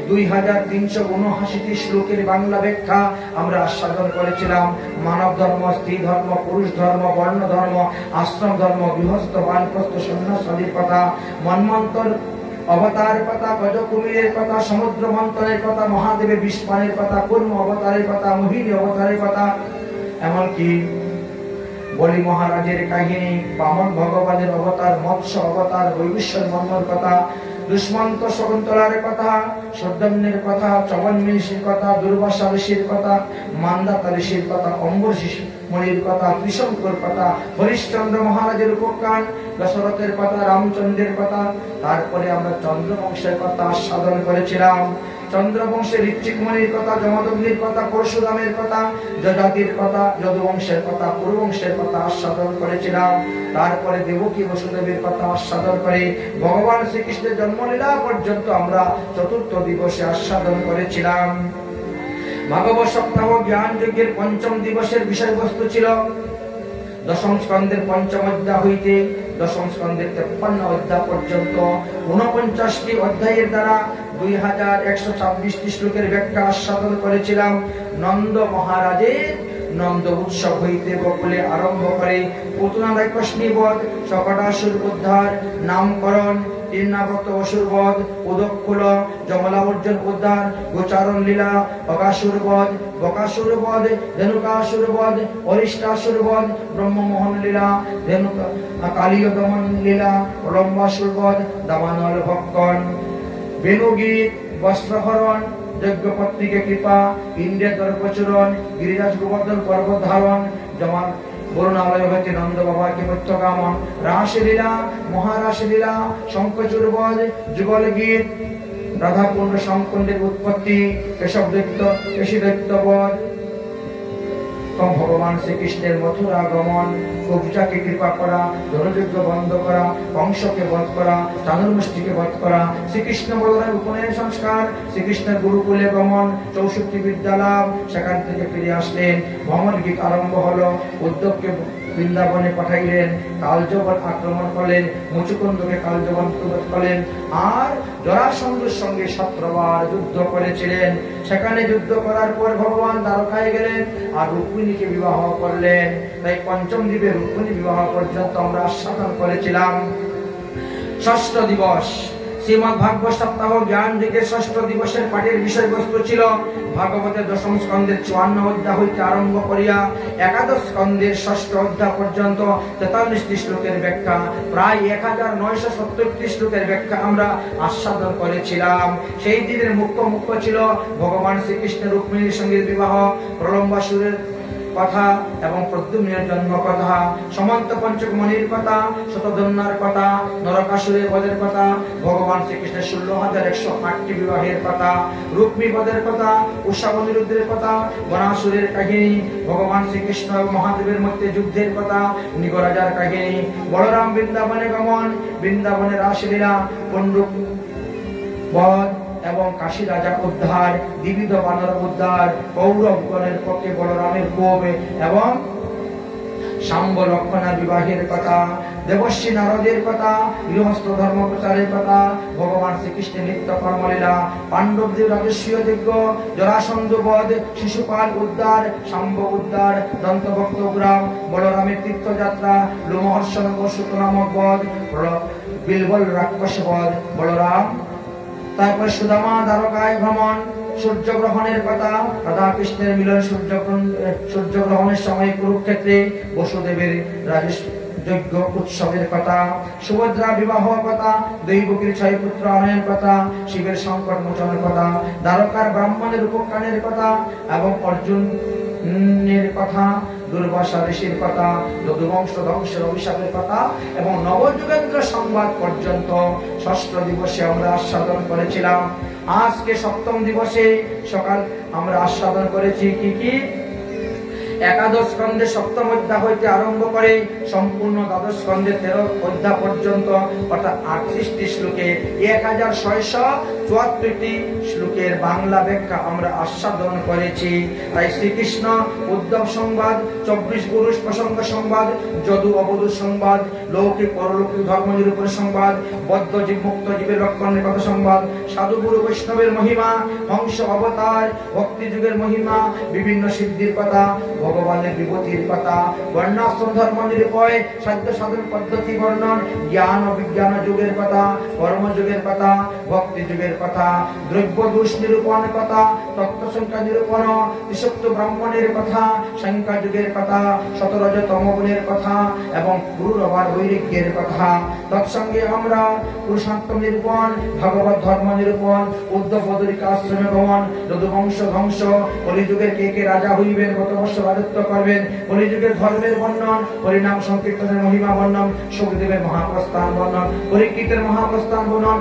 2379টি শ্লোকের বাংলা ব্যাখ্যা আমরা আস্বাদন করেছিলাম। মানব ধর্ম, স্ত্রী ধর্ম, পুরুষ ধর্ম, বর্ণ ধর্ম, আশ্রম ধর্ম, গৃহস্থ, বানপ্রস্থ, সন্ন্যাসাদির কথা, মন্বন্তর অবতার কথা, গজ কুমিরের কথা, সমুদ্র মন্থনের কথা, মহাদেবের বিস্ফানের কথা, কুর্ম অবতারের কথা, মোহিনী অবতারের কথা, এমনকি বলি মহারাজের কাহিনী, বামন ভগবানের অবতার, মৎস্য অবতার, বৈবিশ্বর মন্মর কথা, দুষ্মন্ত শকুন্তলার কথা, সর্দম্যের কথা, চবন্মী ঋষির কথা, দুর্বাসা ঋষির কথা, মান্দাতা ঋষির কথা, অম্বর মণির কথা, ত্রিশঙ্কর কথা, হরিশ্চন্দ্র মহারাজের উপকান, দশরথের কথা, রামচন্দ্রের কথা। তারপরে আমরা চন্দ্রবংশের কথা আস্বাদন করেছিলাম। চন্দ্রবংশের ঋত্বিক মণির কথা, যমদগ্নির কথা, পরশুরামের কথা, যজাতির কথা, যদুবংশের কথা, পুরুবংশের কথা আস্বাদন করেছিলাম। তারপরে দেবকী বসুদেবের কথা আস্বাদন করে ভগবান শ্রীকৃষ্ণের জন্মলীলা পর্যন্ত আমরা 4র্থ দিবসে আস্বাদন করেছিলাম। ভাগবত সপ্তাহ জ্ঞান যজ্ঞের 5ম দিবসের বিষয়বস্তু ছিল 10ম স্কন্ধের 5ম অধ্যায় হইতে 10ম স্কন্ধের 53 অধ্যায় পর্যন্ত 49টি অধ্যায়ের দ্বারা 2126টি শ্লোকের ব্যাখ্যা আস্বাদন করেছিলাম। নন্দ মহারাজের নন্দ উৎসব হইতে গোকুলে আরম্ভ করে পুতনা রাক্ষসনী বধ, শকটাসুর উদ্ধার, নামকরণ, তিন্নাব্রত অসুরবধ, উদক্ষুল, যমলা অর্জুন উদ্ধার, গোচারণ লীলা, বকাসুরবধ, বকাসুরবধ, ধেনুকাসুরবধ, অরিষ্টাসুরবধ, ব্রহ্মমোহন লীলা, ধেনুকা কালীয় দমন লীলা, প্রলম্বাসুরবধ, দাবানল ভক্ষণ, বেণুগীত, বস্ত্রহরণ, যজ্ঞপত্নীকে কৃপা, ইন্দ্রের দর্পচূরণ, গিরিরাজ গোবর্ধন পর্বত ধারণ, জমান বরুণালয় হইতে নন্দ বাবাকে প্রত্যাগমন, রাসলীলা, মহারাসলীলা, শঙ্খচূড়বধ, যুগল গীত, রাধাকুণ্ড সংকুণ্ডের উৎপত্তি, কেশব দৈত্য, কেশী দৈত্যবধ, ভগবান শ্রীকৃষ্ণের মথুরা আগমন, কবিতাকে কৃপা করা, ধনুযুদ্ধ বন্ধ করা, কংসকে বধ করা, চানুর্মুষ্টিকে বধ করা, শ্রীকৃষ্ণ বলরাম উপনয়ন সংস্কার, শ্রীকৃষ্ণের গুরুকুলে গমন, 64 বিদ্যা লাভ, সেখান থেকে ফিরে আসলেন, ভ্রমণ গীত আরম্ভ হলো, উদ্ধবকে বৃন্দাবনে পাঠাইলেন, কালযবন আক্রমণ করলেন, মুচুকুন্দকে কালযবন প্রবধ করলেন, আর জরাসন্ধের সঙ্গে 17 বার যুদ্ধ করেছিলেন। সেখানে যুদ্ধ করার পর ভগবান দ্বারকায় গেলেন আর রুক্মিণীকে বিবাহ করলেন। তাই পঞ্চম দ্বীপে রুক্মিণী বিবাহ পর্যন্ত আমরা আস্বাদন করেছিলাম। ষষ্ঠ দিবস শ্রীমদ ভাগবত সপ্তাহ জ্ঞান যুগের ষষ্ঠ দিবসের পাঠের বিষয়বস্তু ছিল ভাগবতের দশম স্কন্ধের 54 অধ্যায় হইতে আরম্ভ করিয়া একাদশ স্কন্ধের ষষ্ঠ অধ্যায় পর্যন্ত 43টি শ্লোকের ব্যাখ্যা, প্রায় 1970টি শ্লোকের ব্যাখ্যা আমরা আস্বাদন করেছিলাম। সেই দিনের মুখ্য ছিল ভগবান শ্রীকৃষ্ণের রুক্মিণীর সঙ্গে বিবাহ, প্রলম্বাসুরের কথা এবং প্রদ্যুম্নের জন্ম কথা, সমন্ত পঞ্চক মণির কথা, শতধন্যার কথা, নরকাসুরের বধের কথা, ভগবান শ্রীকৃষ্ণের 16,108টি বিবাহের কথা, রুক্মী বধের কথা, উষা অনিরুদ্ধের কথা, বনাসুরের কাহিনী, ভগবান শ্রীকৃষ্ণ এবং মহাদেবের মধ্যে যুদ্ধের কথা, নিগরাজার কাহিনী, বলরাম বৃন্দাবনে গমন, বৃন্দাবনে রাসলীলা, পণ্ডুক বধ এবং কাশী রাজা উদ্ধার, দ্বিবিধ বানর উদ্ধার, কৌরবগণের পক্ষে বলরামের কোপ এবং শাম্ব লক্ষণা বিবাহের কথা, দেবশ্রী নারদের কথা, গৃহস্থ ধর্ম প্রচারের কথা, ভগবান শ্রীকৃষ্ণের নিত্য কর্মলীলা, পাণ্ডবদের রাজস্বীয় যজ্ঞ, জরাসন্ধ বধ, শিশুপাল উদ্ধার, শাম্ব উদ্ধার, দন্তভক্ত গ্রাম, বলরামের তীর্থযাত্রা, লোমহর্ষণ বসুত নামক বধ, বিলবল রাক্ষস বধ, বলরাম, তারপর সুদামা দ্বারকায় ভ্রমণ, সূর্যগ্রহণের কথা, রাধা কৃষ্ণের মিলন, সূর্যগ্রহণের সময় কুরুক্ষেত্রে বসুদেবের রাজযজ্ঞ উৎসবের কথা, সুভদ্রা বিবাহ কথা, দৈবকীর 6 পুত্র আনয়নের কথা, শিবের সংকট মোচনের কথা, দ্বারকার ব্রাহ্মণের উপখ্যানের কথা এবং অর্জুনের কথা, দুর্বাসা ঋষির কথা, যদুবংশ ধ্বংসের অভিশাপের কথা এবং নবযুগেন্দ্র সংবাদ পর্যন্ত ষষ্ঠ দিবসে আমরা আস্বাদন করেছিলাম। আজকে সপ্তম দিবসে সকাল আমরা আস্বাদন করেছি কি একাদশ স্কন্ধের 7ম অধ্যায় হইতে আরম্ভ করে সম্পূর্ণ দ্বাদশ স্কন্ধের 13 অধ্যায় পর্যন্ত, অর্থাৎ 38টি শ্লোকে 1674টি শ্লোকের বাংলা ব্যাখ্যা আমরা আস্বাদন করেছি। তাই শ্রীকৃষ্ণ উদ্ধব সংবাদ, 24 পুরুষ প্রসঙ্গ সংবাদ, যদু অবধূ সংবাদ, লৌকিক পরলৌকিক ধর্ম নিরূপণ সংবাদ, বদ্ধ জীব মুক্ত জীবের লক্ষণের কথা সংবাদ, সাধু গুরু বৈষ্ণবের মহিমা, হংস অবতার, ভক্তি যুগের মহিমা, বিভিন্ন সিদ্ধির কথা, ভগবানের বিভূতির কথা, বর্ণাশ্রম ধর্ম নিরূপয়, সাধ্য সাধন পদ্ধতি বর্ণন, জ্ঞান ও বিজ্ঞান যুগের কথা, কর্ম যুগের কথা, ভক্তি যুগের কথা, দ্রব্য দোষ নিরূপণ কথা, তত্ত্ব সংখ্যা নিরূপণ, ত্রিশক্ত ব্রাহ্মণের কথা, সংখ্যা যুগের কথা, শতরজ তমগুণের কথা এবং পুরুরবার বৈরাগ্যের কথা। তৎসঙ্গে আমরা পুরুষান্তম নিরূপণ, ভগবত ধর্ম নিরূপণ, উদ্ধব বদরিকা আশ্রমে গমন, যদুবংশ ধ্বংস, কলিযুগের কে রাজা হইবেন, কত বর্ষ রাজত্ব করবেন, কলিযুগের ধর্মের বর্ণন, হরিনাম সংকীর্তনের মহিমা বর্ণন, সুখদেবের মহাপ্রস্থান বর্ণন, পরীক্ষিতের মহাপ্রস্থান বর্ণন,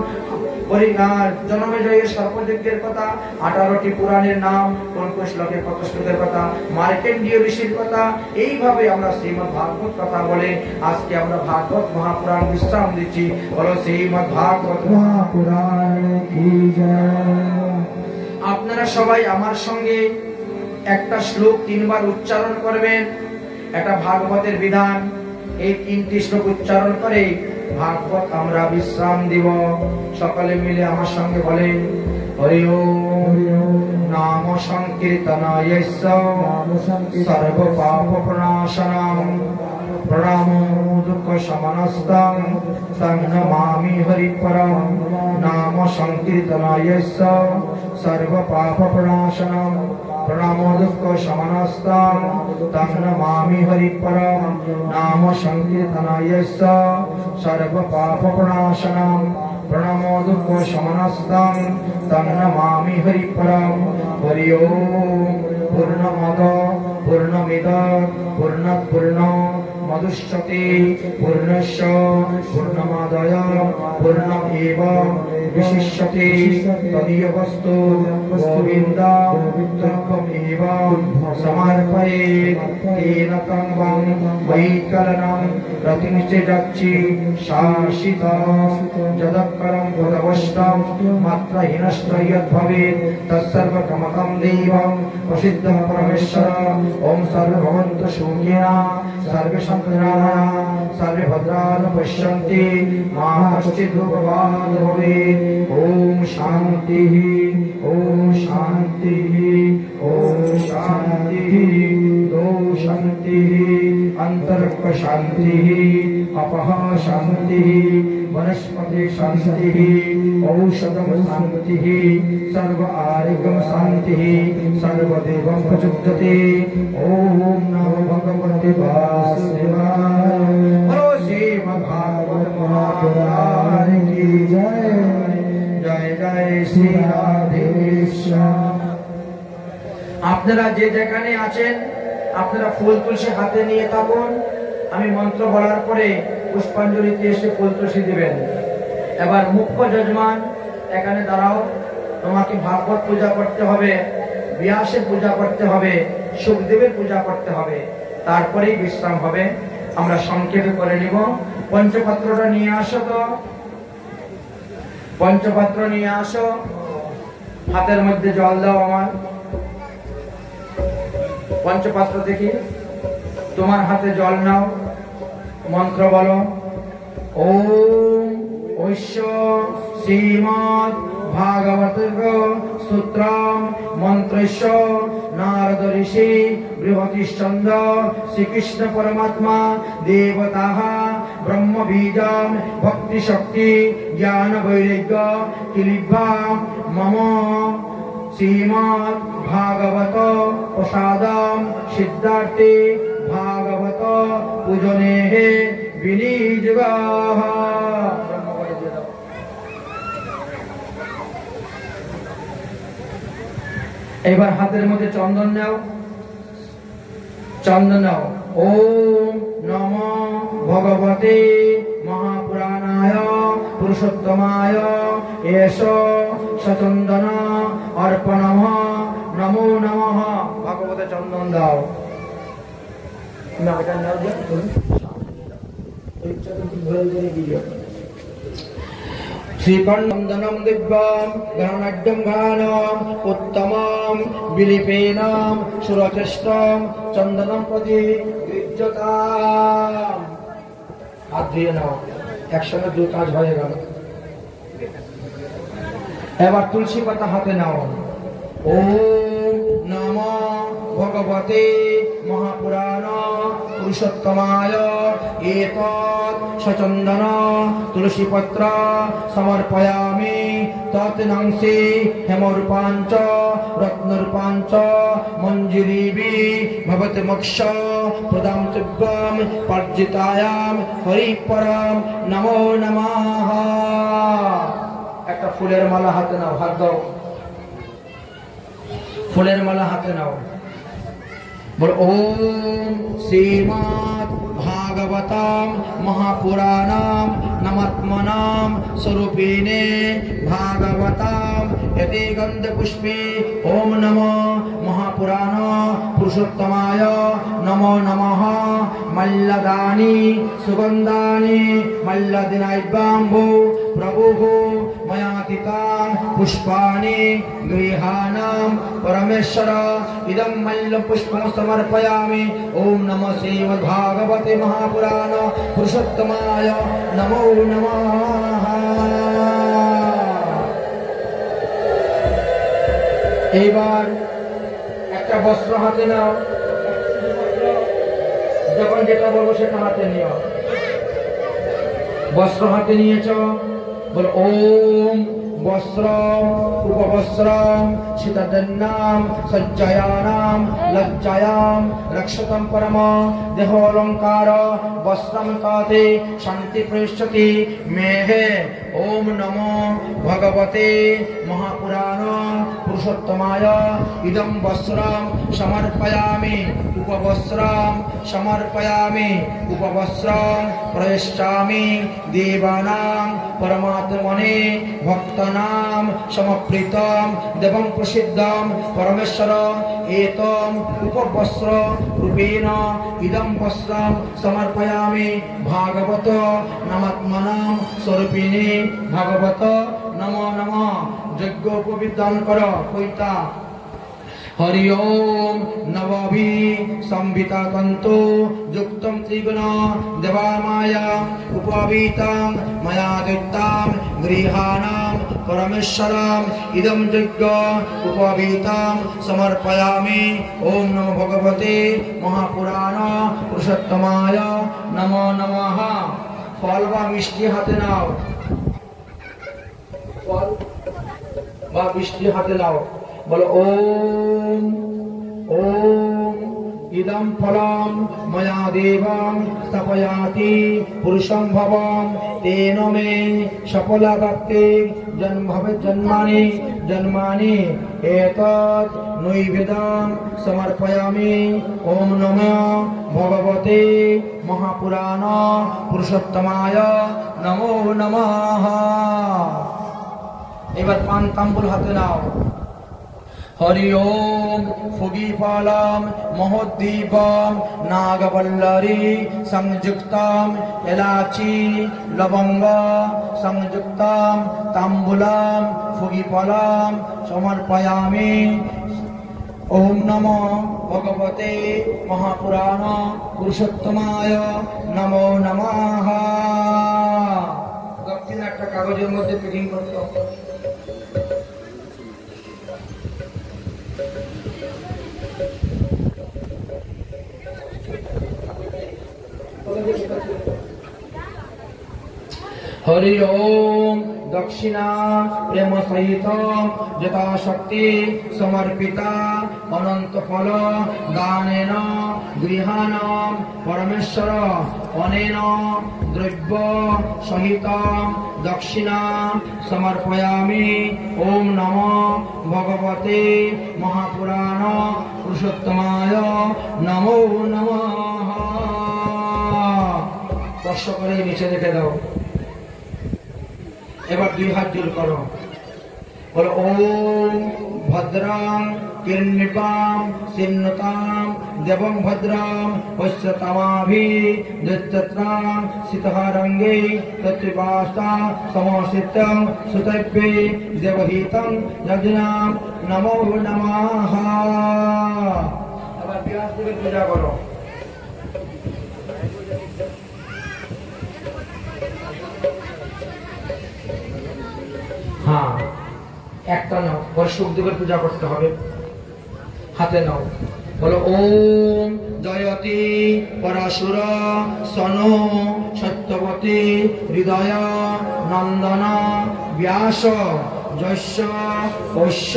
জনমেজয়ের সর্পযজ্ঞের কথা, 18টি পুরাণের নাম, কোন কোন শ্লোকে কত শ্লোকের কথা, মার্কেন্ডীয় ঋষির কথা। এইভাবে আমরা শ্রীমদ ভাগবত কথা বলে আজকে আমরা ভাগবত মহাপুরাণ বিশ্রাম দিচ্ছি। বলো শ্রীমদ ভাগবত মহাপুরাণ কি জয়। আপনারা সবাই আমার সঙ্গে একটা শ্লোক 3 বার উচ্চারণ করবেন। এটা ভাগবতের বিধান। এই 3টি শ্লোক উচ্চারণ করে ভাগবত আমরা বিশ্রাম দিব। সকলে মিলে আমার সঙ্গে বলেন হরি ওম নাম সংকীর্তনায় সর্ব পাপ প্রণাশনম प्रणामो दुःख शमनस्तं तं नमामि हरिपरं नाम संकीर्तनायस्य सर्व पाप प्रणाशनं प्रणामो दुःख शमनस्तं तं नमामि हरिपरं नाम संकीर्तनायस्य सर्व पाप प्रणाशनं प्रणमो दुःख शमनस्तं तं नमामि हरिपरं हरि ओम पूर्णमद पूर्णमिदं पूर्णात् पूर्णं मदुच्यते पूर्णस्य पूर्णमादाय पूर्णमेव विशिष्यते तदीयवस्तु गोविन्द तुभ्यमेव समर्पयेत् तेन तं वं वैकलनं रतिनिश्चेदक्षि शासितं जदक्करं पदवष्टं मात्रहीनश्च यद्भवेत् तत्सर्वकमकं देवं प्रसिद्धं परमेश्वर ओम सर्वभवन्तु सुखिनः सर्वे सन्तु सर्वे भद्राणि पश्यन्ति मा कश्चित् दुःखभाग् भवेत् ओम शान्तिः ओम शान्तिः ओम शान्तिः दो शान्तिः अन्तरक शान्तिः अपः शान्तिः वनस्पति शान्तिः औषधं शान्तिः सर्व आरोग्यं शान्तिः सर्वदेवं प्रचुध्यते ओम नमो भगवते वासुदेवाय बोलो श्रीमद्भागवत महापुराण की जय जय जय श्री राधेश्याम। আপনারা যে যেখানে আছেন আপনারা ফুল তুলসী হাতে নিয়ে থাকুন। আমি মন্ত্র বলার পরে পুষ্পাঞ্জলিতে এসে ফুল তুলসী দিবেন। এবার মুখ্য যজমান এখানে দাঁড়াও। তোমাকে ভাগবত পূজা করতে হবে, ব্যাসের পূজা করতে হবে, সুখদেবের পূজা করতে হবে, তারপরেই বিশ্রাম হবে। আমরা সংক্ষেপে করে নিব। পঞ্চপাত্রটা নিয়ে আসো তো, পঞ্চপাত্র নিয়ে আসো। হাতের মধ্যে জল দাও আমার। পঞ্চপাত্র দেখি, তোমার হাতে জল নাও, মন্ত্র বলো। ওম ঐশ্য শ্রীমৎ ভাগবতর্গ সূত্রম মন্ত্রস্য নারদ ঋষি বৃহতিশ্চন্দ্র শ্রীকৃষ্ণ পরমাত্মা দেবতাঃ ব্রহ্ম বীজম ভক্তি শক্তি জ্ঞান বৈরাগ্য কিলিভাম মম শ্রীমৎ ভাগবত প্রসাদম সিদ্ধার্থে ভাগবত পূজনে বিনিযোগাঃ। এবার হাতের মধ্যে চন্দন নাও, চন্দন নাও। ওম নমো ভগবতে মহাপুরাণায় পুরুষোত্তমায় এষ সচন্দন অর্পণম নমো নমঃ। ভগবতে চন্দন দাও। श्रीकण्डनं दिव्यं गणनाढ्यं घानम् उत्तमं विलिपेन सुरचष्टं चन्दनं प्रति गृह्यताम्। हाथ धुए नाओ, একসঙ্গে দুই কাজ হয়ে গেল। এবার তুলসী পাতা হাতে নাও। ওম নমো ভগবতে মহাপুরাণ পুরুষোত্তমায় এতৎ সচন্দন তুলসী পত্র সমর্পয়ামি তৎনাংসি হেমরূপাঞ্চ রত্নরূপাঞ্চ মঞ্জুরিবি ভবতি মোক্ষ প্রদাম তুভ্যম পর্জিতায়াম হরিপরম নমো নমঃ। একটা ফুলের মালা হাতে নাও, হাত দাও। ফুলের মালা হাতে নাও। बोल ओम श्रीमद् भागवतम महापुराणम नमात्मनाम स्वरूपिणे भागवतम यति गंध पुष्पे ओम नमो महापुराण पुरुषोत्तमाय नमो नमः। मल्लदानि सुगंधानि मल्लदिनाइबाम्बो प्रभुः मयातितां पुष्पाणि गृहाणां परमेश्वर इदं मल्ल पुष्पं समर्पयामि। ओम नमः श्रीमद्भागवते महापुराण पुरुषोत्तमाय नमो नमः। এবার একটা বস্ত্র হাতে নাও, যখন যেটা বলবো সেটা হাতে নিও। বস্ত্র হাতে নিয়েছ, বল ওম বস্ত্রম উপবস্ত্রম শীতদন্নাম সজ্জয়ানাম লজ্জায়াম রক্ষতম পরম দেহ অলঙ্কার বস্ত্রম তাতে শান্তি পৃষ্ঠতি মেহে। ওম নমো ভগবতে মহাপুরাণ পুরুষোত্তমায় ইদম বস্ত্রম সমর্পয়ামি উপবস্ত্রম সমর্পয়ামি উপবস্ত্রম প্রয়শ্চামি দেবানাং পরমাত্মনে ভক্তানাং সমপ্রীতম দেবং প্রসিদ্ধম পরমেশ্বর এতম উপবস্ত্র রূপেণ ইদম বস্ত্রম সমর্পয়ামি ভাগবত নামাত্মনাং স্বরূপিণী ভাগবত নমো নমঃ। যজ্ঞ উপবিধান কর কইতা হরি ওম নবভি সংবিতা তন্তু যুক্তম ত্রিগুণ দেবামায়া উপবিতাং ময়া দত্তাং গৃহাণাং পরমেশ্বরম ইদম যজ্ঞ উপবিতাং সমর্পয়ামি। ওম নমো ভগবতে মহাপুরাণ পুরুষোত্তমায় নমো নমঃ। ফল বা মিষ্টি হাতে নাও, ফল বা মিষ্টি হাতে নাও, বলো ওম ওম ইদম ফলম ময়া দেবং স্থাপয়াতি পুরুষং ভবং তেন মে সফলাপ্তে জন্মভবে জন্মানি জন্মানি এতৎ নৈবেদ্যং সমর্পয়ামি। ওম নমো ভগবতে মহাপুরাণ পুরুষোত্তমায় নমো নমঃ। এবার পান তাম্বুল হাতে নাও। হরি ওম ফুগিফলম মহোদ্দীপম নাগবল্লরী সংযুক্তম এলাচি লবঙ্গ সংযুক্তম তাম্বুলম ফুগিফলম সমর্পয়ামি। ওম নমো ভগবতে মহাপুরাণ পুরুষোত্তমায় নমো নমঃ। দক্ষিণ একটা কাগজের মধ্যে প্যাকিং করতে হবে। হরি ওম দক্ষিণা প্রেম সহিত যথাশক্তি সমর্পিতা অনন্ত ফল দানেন গৃহাণাম পরমেশ্বর অনেন দ্রব্য সহিত দক্ষিণা সমর্পয়ামি। ওম নমো ভগবতে মহাপুরাণ পুরুষোত্তমায় নমো নমঃ। স্পর্শ করে নিচে রেখে দাও। এবার দুই হাত জোর করো, বলো ওম ভদ্রাং কীর্ণিপাম সিন্নতাম দেবং ভদ্রাং পশ্যতামাভি দত্তত্রাং সিতহারঙ্গে তত্রিবাস্তা সমসিতং সুতভ্যে দেবহিতং যজ্ঞাম নমো নমঃ। এবার ব্যাস দেবের পূজা করো। হ্যাঁ, একটা নাও, পরে সুখদেবের পূজা করতে হবে। হাতে নাও, বলো ওম জয়তি পরাশুর সনো সত্যবতী হৃদয় নন্দন ব্যাস যস্য পশ্য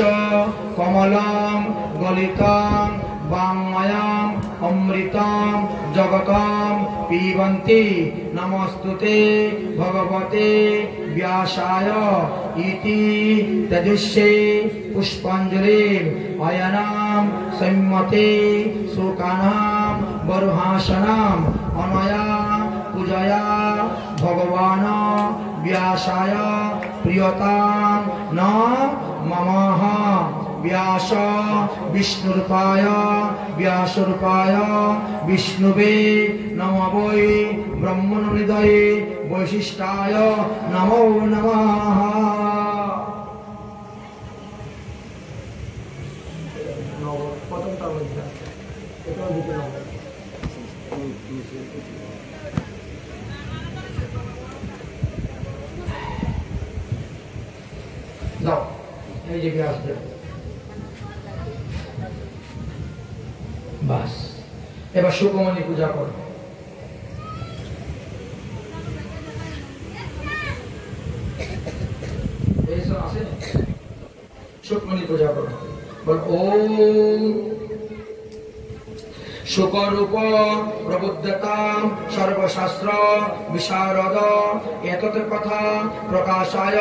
কমলং গলিতং বাংময়ং অমৃতং জগতং পিবন্তি নমস্তুতে ভগবতে ব্যাসায় ইতি তেজস্যে পুষ্পাঞ্জলি অয়নাম সম্মতে শোকানাম বরুহাসনাম অনয়া পূজয়া ভগবান ব্যাসায় প্রিয়তাং ন মমঃ। ব্যাস বিষ্ণুরূপায় ব্যাসরূপায় বিষ্ণুবে নমো বৈ ব্রহ্মণহৃদয়ে বৈশিষ্ট্যায় নমো নমঃ। যাও, এই যে গ্যাস দেব। বাস, এবার সুকমণি পূজা করো। আছে সুকমণি পূজা করো বল ওম সুকরূপ প্রবুদ্ধতাম সর্বশাস্ত্র বিশারদ এতৎ কথা প্রকাশায়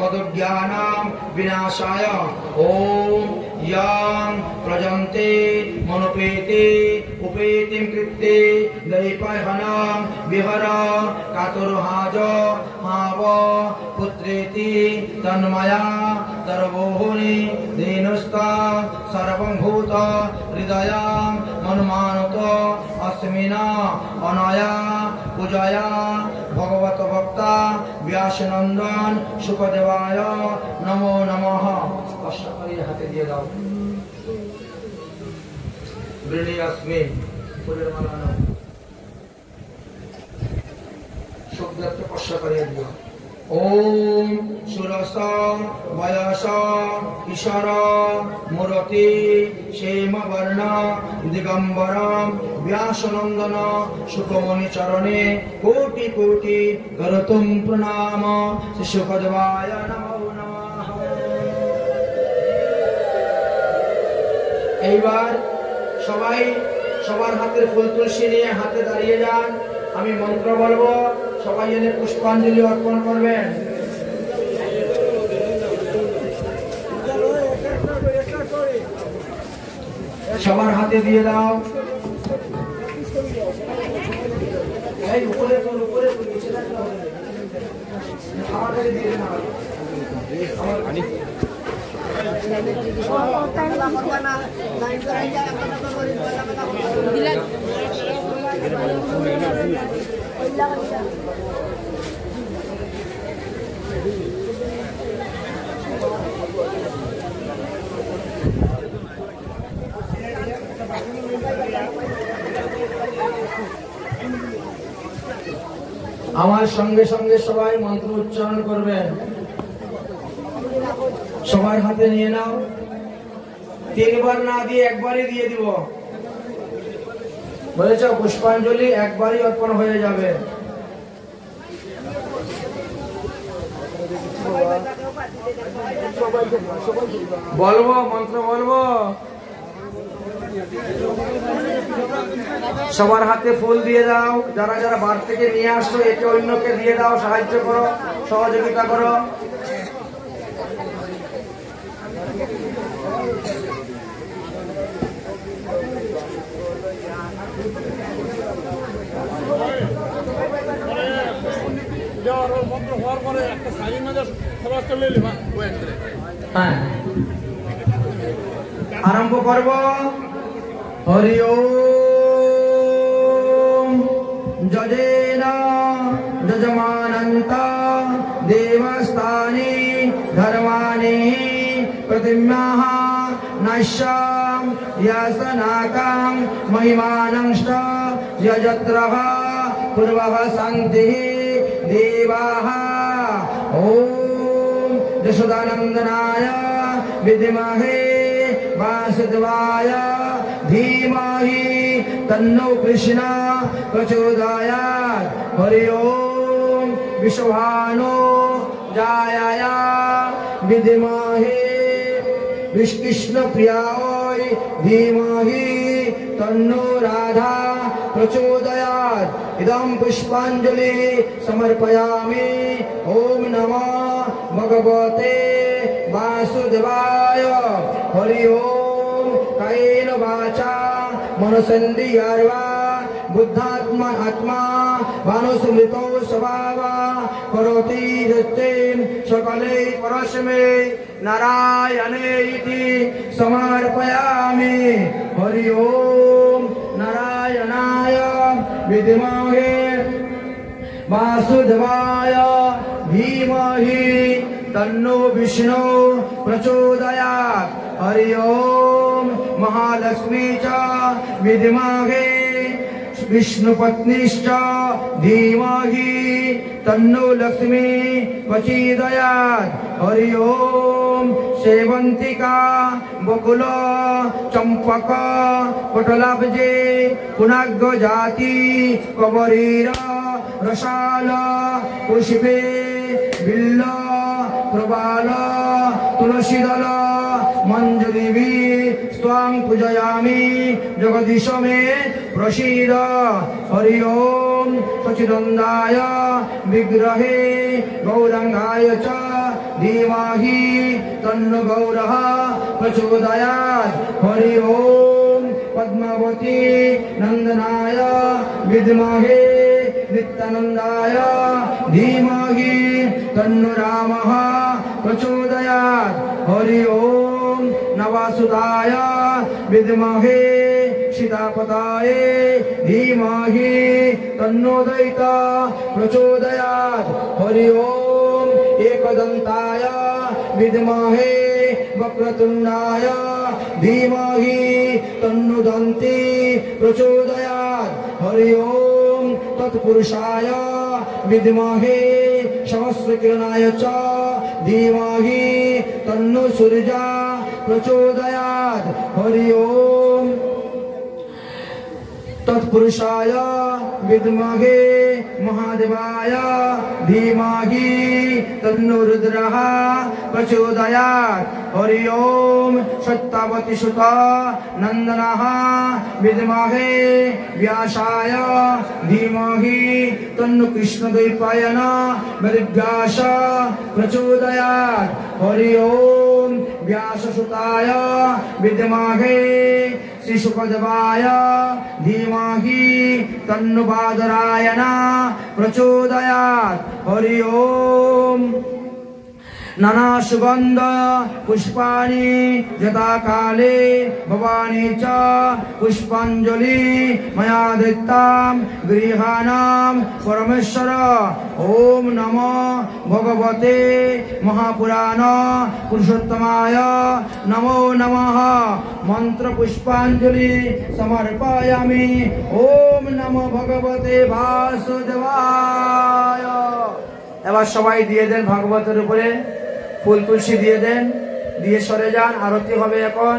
মদজ্ঞানাম বিনাশায় ওম ইয়াং প্রজন্তে মনোপেতে উপেতিম কৃত্যে দৈপায়হনাং বিহর কাতুরহাজ হাব পুত্রেতি তন্ময়া তর্বোহনি দীনস্তা সর্বং ভূত হৃদয়াং মনমানত अस्मिना अनया पूजया भगवत भक्ता व्यासनंदन सुखदेवाय नमो नमः। कष्ट करिए हाथे दिए दाओ वृणी अस्मि फूलेर माला नाओ शुभदेवते कष्ट करिए दियो ओम सुरस वयस ईश्वर मूर्ति क्षेम वर्ण दिगंबरम व्यासनंदन सुखमणि चरणे कोटि कोटि करतुम प्रणाम सुखदेवाय नमो नमः। এইবার সবাই সবার হাতের ফুল তুলসী নিয়ে হাতে দাঁড়িয়ে যান। আমি মন্ত্র বলবো, সবাই এনে পুষ্পাঞ্জলি অর্পণ করবেন। সবার হাতে দিয়ে দাও। এই উপরে তোর উপরে তোর নিচে রাখতে হবে। আমার কাছে দিয়ে না আমার পানি আমার সঙ্গে সঙ্গে সবাই মন্ত্র উচ্চারণ করবেন। সবার হাতে নিয়ে নাও। তিনবার না দিয়ে একবারই দিয়ে দিব বলেছ। পুষ্পাঞ্জলি একবারই অর্পণ হয়ে যাবে। বলবো মন্ত্র বলবো। সবার হাতে ফুল দিয়ে দাও। যারা যারা বার থেকে নিয়ে আসছো একে অন্যকে দিয়ে দাও, সাহায্য করো, সহযোগিতা করো। আরম্ভ করব। হরি ওম যজেন যজমানন্ত দেবস্থানি ধর্মাণি প্রতিম্যাঃ নশ্যং ইয়াসনাকাং মহিমানংশ্চ যজত্রঃ পূর্বঃ শান্তিঃ देवाः ॐ यशोदानन्दनाय विद्महे वासुदेवाय धीमहि तन्नो कृष्ण प्रचोदयात्। हरि ओम विश्वभानो जायाय विद्महे विष्णु प्रियाय धीमहि तन्नो राधा प्रचोदयात्। इदं पुष्पांजलि समर्पयामि। ओम नमः भगवते वासुदेवाय। हरि ओम कायेन वाचा मनसेन्द्रियर्वा बुद्धात्मा आत्मा भानुस्मृतो स्वभावा करोति यस्मिन् सकले परस्मै नारायणे इति समर्पयामि। हरि ओम नारायणाय विद्महे वासुदेवाय धीमहि तन्नो विष्णु प्रचोदयात्। हरि ओम महालक्ष्मी च विद्महे विष्णुपत्नीश्च धीमहि तन्नो लक्ष्मी प्रचोदयात्। हरि ओम सेवंतिका बकुल चंपक पटलाब्जे पुनाग्ग जाति कबरीर रसाल पुष्पे बिल्ल प्रबाल तुलसी दल मंजरी स्वां पूजयामि जगदीश मे प्रसीद हरि ओम सच्चिदानंदाय विग्रहे गौरांगाय च धीमहि तन्नो गौरः प्रचोदयात् हरि ओम पद्मावती नंदनाय विद्महे नित्यानंदाय धीमहि तन्नो रामः प्रचोदयात् हरि ओम नवासुदाय विद्महे सीतापताये धीमहि तन्नो दैता प्रचोदयात् हरि ओम एकदंताय विद्महे वक्रतुंडाय धीमहि तन्नो दन्ती प्रचोदयात् हरि ओम तत्पुरुषाय विद्महे सहस्रकिरणाय च धीमहि तन्नो सूर्या प्रचोदयात् हरि ओम तत्पुरुषाय विद्महे महादेवाय धीमहि तन्नो रुद्रः प्रचोदयात् हरि ओम सत्यावती सुता नंदनः विद्महे व्यासाय धीमहि तन्नो कृष्णद्वैपायन मृगाश प्रचोदयात् हरि ओम व्याससुताय विद्महे श्रीशुकदेवाय धीमहि तन्नो बादरायण प्रचोदयात् हरि ओम नाना सुगंध पुष्पाणि यथा काले भवानी च पुष्पांजलि मया दत्तां गृहाणां परमेश्वर ओम नमो भगवते महापुराण पुरुषोत्तमाय नमो नमः मंत्र पुष्पांजलि समर्पयामि ओम नमो भगवते वासुदेवाय। এবার সবাই দিয়ে দেন ভাগবতের উপরে ফুল তুলসী দিয়ে দেন, দিয়ে সরে যান। আরতি হবে এখন,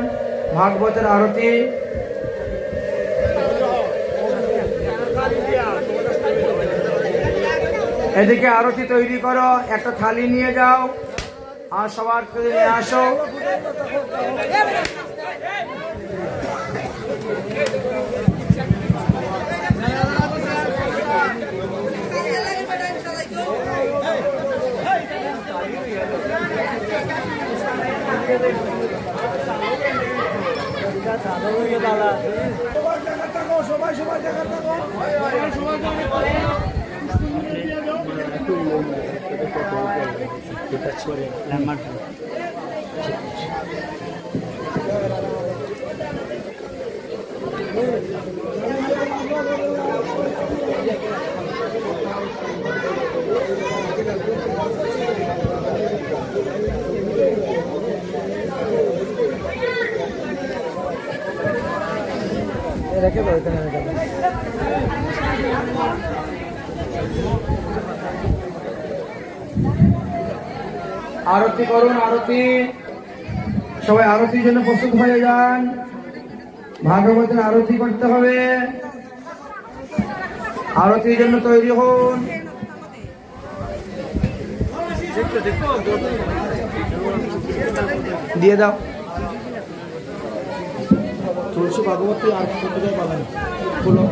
ভাগবতের আরতি। এদিকে আরতি তৈরি করো, একটা থালি নিয়ে যাও আর সবার নিয়ে আসো। আরতি করুন, আরতি। সবাই আরতির জন্য প্রস্তুত হয়ে যান, ভাগবতের আরতি করতে হবে। আরতির জন্য তৈরি হন। দিয়ে দাও তুলসী ভাগবতী আর কোথায় পাবেন বলো।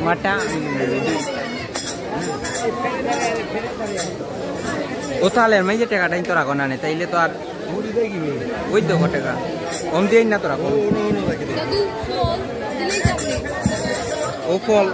মাটা ও তাহলে আমি যে টাকাটাই তোরা গোনা নেই তাইলে তো আর ওই তো টাকা কম দিয়ে না তোরা কম ও ফল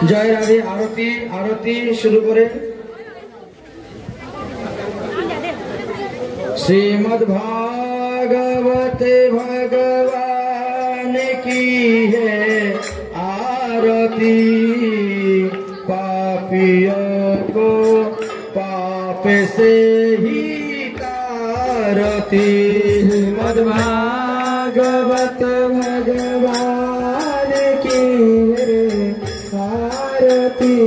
जय राधे। आरती आरती शुरू करें। श्रीमद्भागवत भगवान की है आरती, पापियों को पाप से ही तारती। श्रीमद्भागवत भगवान की है आरती,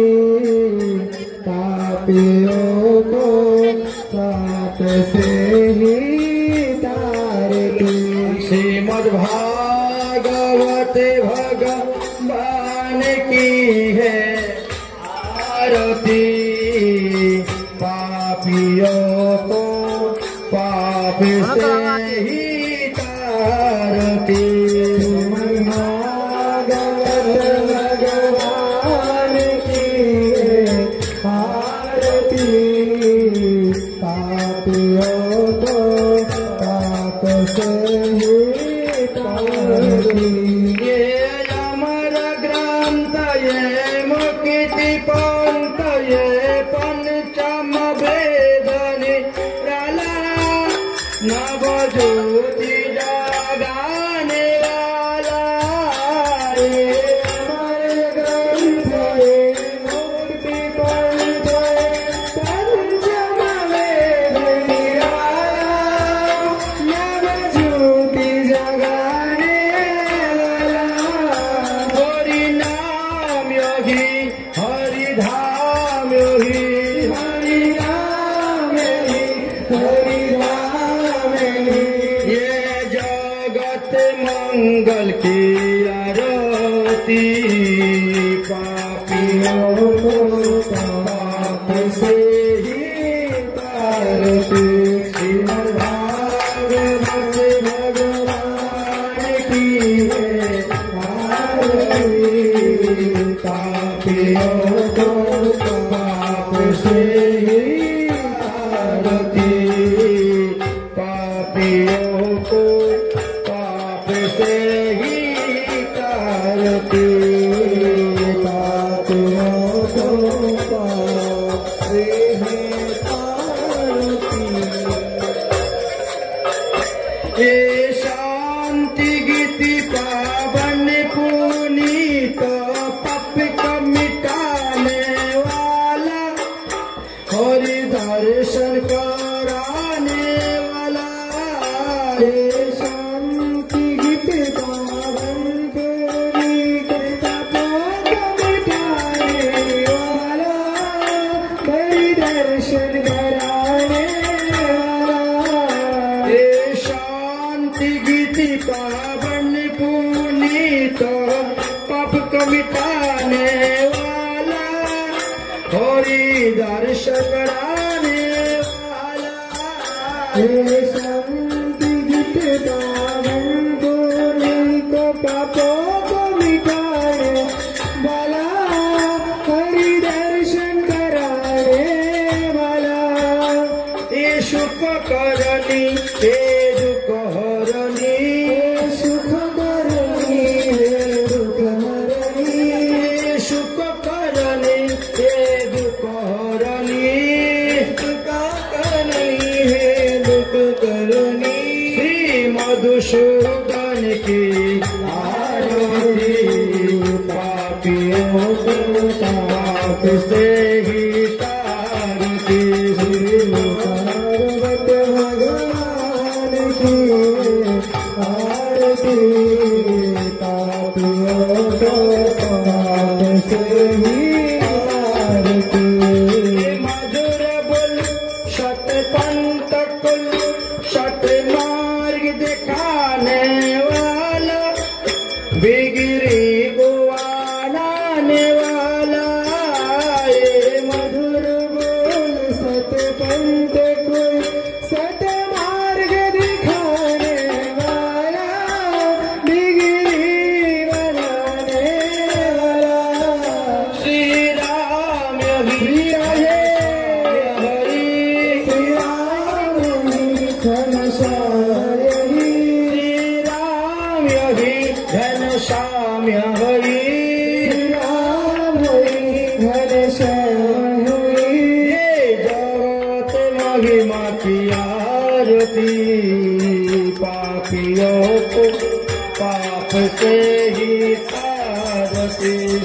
पापियों को पाप से ही तारती। श्रीमद्भागवत भगवान की है आरती, पापियों को पाप से ही तारती। श्रीमद्भागवत भगवान की है आरती, पापियों को पाप से ही तारती। ये अमर ग्रंथ ये मुक्ति पंथ ये पंचम वेद निराला, नव ज्योति जगाने वाला। ये अमर ग्रंथ ये मुक्ति पंथ ये पंचम वेद निराला, नव ज्योति जगाने वाला। हरि नाम योगी हरि धाम योगी, हरि नाम योगी हरि धाम योगी। ये जगत मंगल की आरती, पापियों को पाप से ही तारती। श्रीमद्भागवत भगवान की है आरती, पापियों को पाप से ही तारती, पापियों को पाप से ही तारती, पापियों को पाप से ही तारती। ये शांति गीति पावन पुनीत पाप को मिटाने वाला, हरि दर्शन कराने वाला। ये शांति गीति पावन पुनीत पाप को मिटाने वाला, हरि दर्शन कराने वाला। ये शांति गीति पावन पुनीत पाप को मिटाने वाला, हरि दर्शन कराने वाला। ये शांति गीति पावन पुनीत पापों को मिटाने वाला, हरि दर्शन कराने वाला। ये सुख करनी ये दुख हरनी, सुख करनी ये दुख हरनी। ये सुख करनी ये दुख हरनी, सुख करनी है दुख करनी। श्री मधुसूदन की आरती, पापियों को पाप से ही तारती। श्रीमद्भागवत भगवान की आरती, पापियों को पाप से ही तारती। मधुर बोल सत पंथ कुल सत मार्ग दिखाने वाला, बिगड़ी गुआने वाला। ये मधुर बोल सत पंथ कुल सत मार्ग दिखाने वाला, बिगड़ी बनाने वाला। श्री राम योगी हरे हरि, श्री राम योगी घनश्याम योगी, श्री राम योगी घनश्याम योगी, श्री राम योगी घनश्याम योगी। ये जगत महिमा की आरती,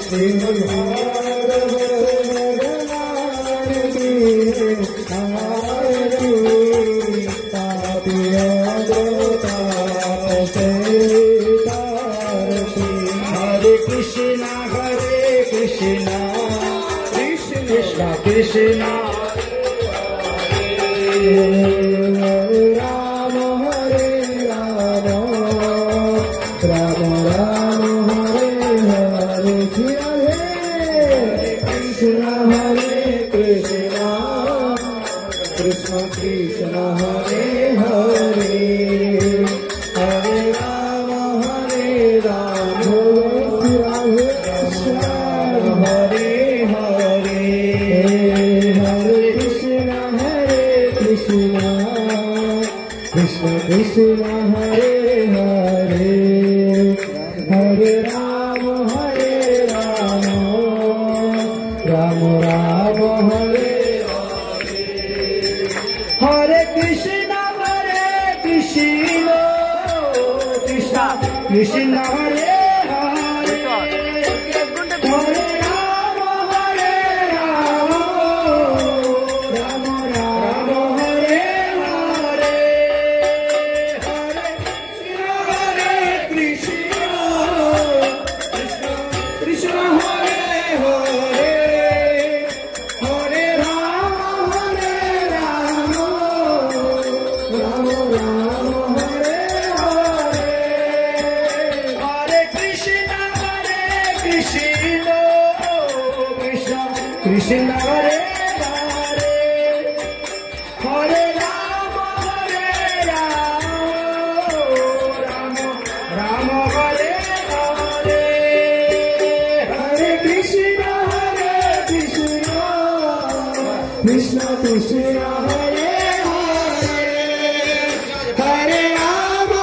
Krishna Krishna Hare Hare Hare Rama Rama Rama Hare Hare Hare Krishna Krishna Krishna Hare Hare Hare Rama Rama Rama Hare Hare Krishna Hare Hare Hare Rama Rama Rama Hare Hare Hare Krishna Krishna Krishna Hare Hare Hare Rama Rama Hare Hare Hare Krishna Krishna Krishna Hare Hare Hare Rama Rama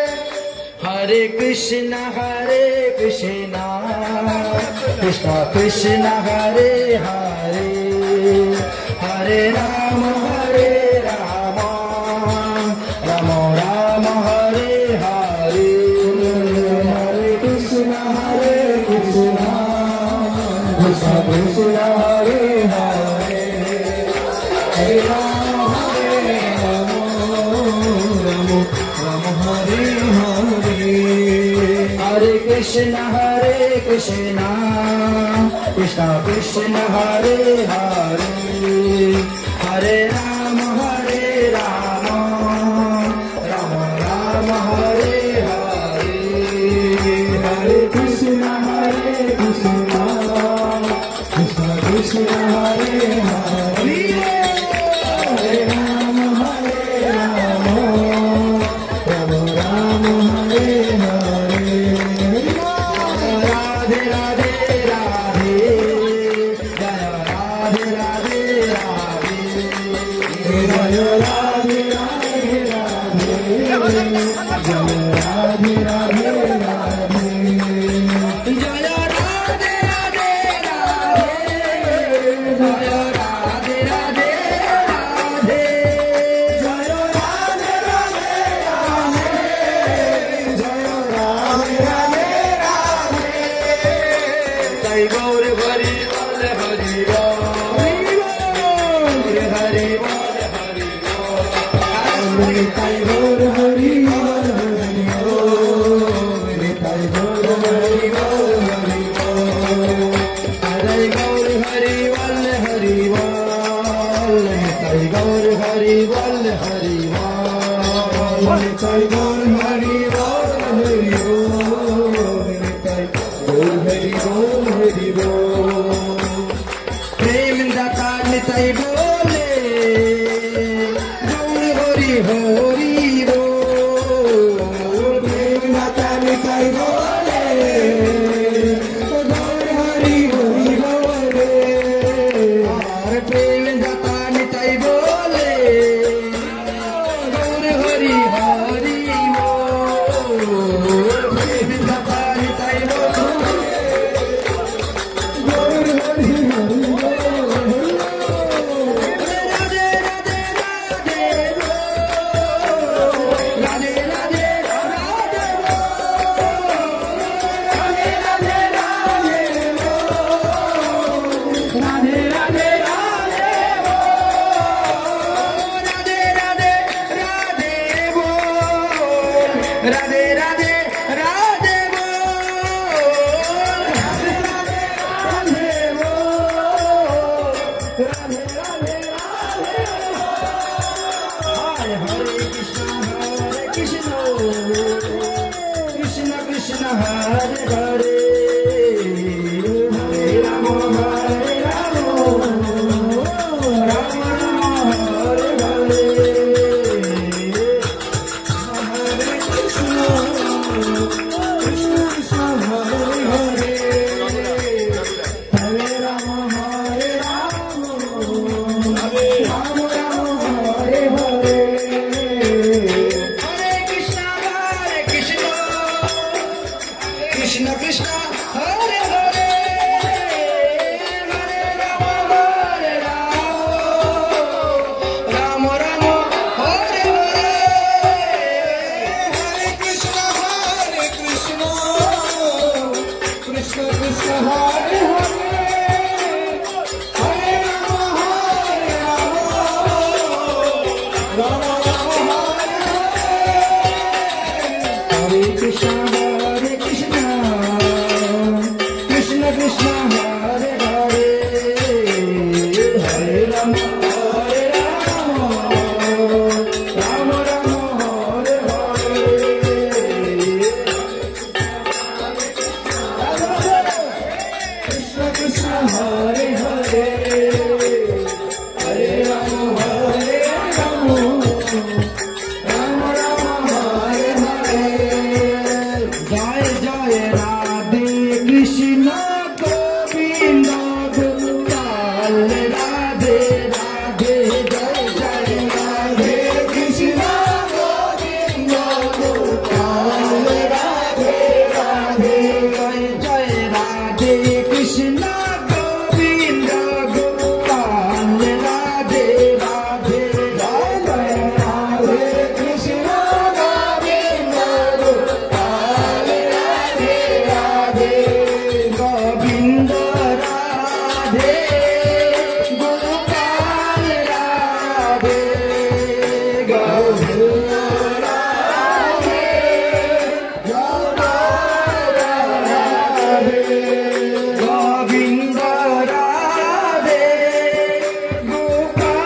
Rama Hare Hare Hare Krishna Krishna Krishna Hare Hare Hare Rama Rama Rama Hare Hare Hare Krishna Krishna Krishna Hare Hare Hare Rama Rama Hare Hare Hare Krishna Krishna Krishna Hare Hare Hare Rama Rama Rama Hare Hare Hare Krishna Krishna Krishna Hare Hare Hare Rama Rama Rama Hare Hare Radhe Radhe Radhe Jaya Radhe Radhe Radhe Hare Hare, Hare Rama Hare Rama, Rama Rama Hare Hare, Hare Krishna, Krishna Krishna Hare Hare, Hare Rama Hare Rama, Rama Rama Hare Hare, Hare Krishna, Krishna Krishna Hare Hare, Hare Rama Hare Rama, Rama Rama Hare Hare, Hare Krishna, Krishna Krishna Hare Hare, Hare Rama Hare Rama, Rama Rama Hare Hare, Hare Krishna, Krishna Krishna Hare Hare, Hare Rama Hare Rama, Rama Rama Hare Hare, Krishna Krishna Hare Hare, Hare Rama Hare Rama, Rama Rama Hare Hare, Jai Jai Radhe Krishna Govinda Gopal, Radhe Radhe, Jai Jai Radhe Krishna Govinda Gopal, Radhe Radhe, Jai Jai Radhe Krishna Govinda Gopal, Radhe Radhe, Jai Jai Radhe Krishna Govinda Gopal, Radhe Radhe, Govinda Radhe, Gopal Radhe, Govinda Radhe, Gopal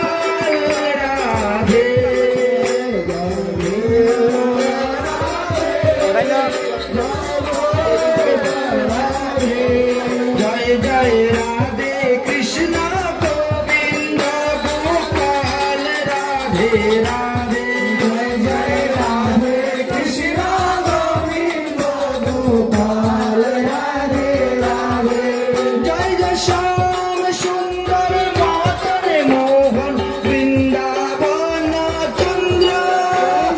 Radhe, Govinda Radhe, Gopal Radhe, Jai Jai Radhe Krishna Govinda Gopal, Radhe Radhe, Jai Jai Radhe Krishna Govinda Gopal, Radhe Radhe, Jai Jai Shyam Sundar Madan Mohan Vrindavan Chandra,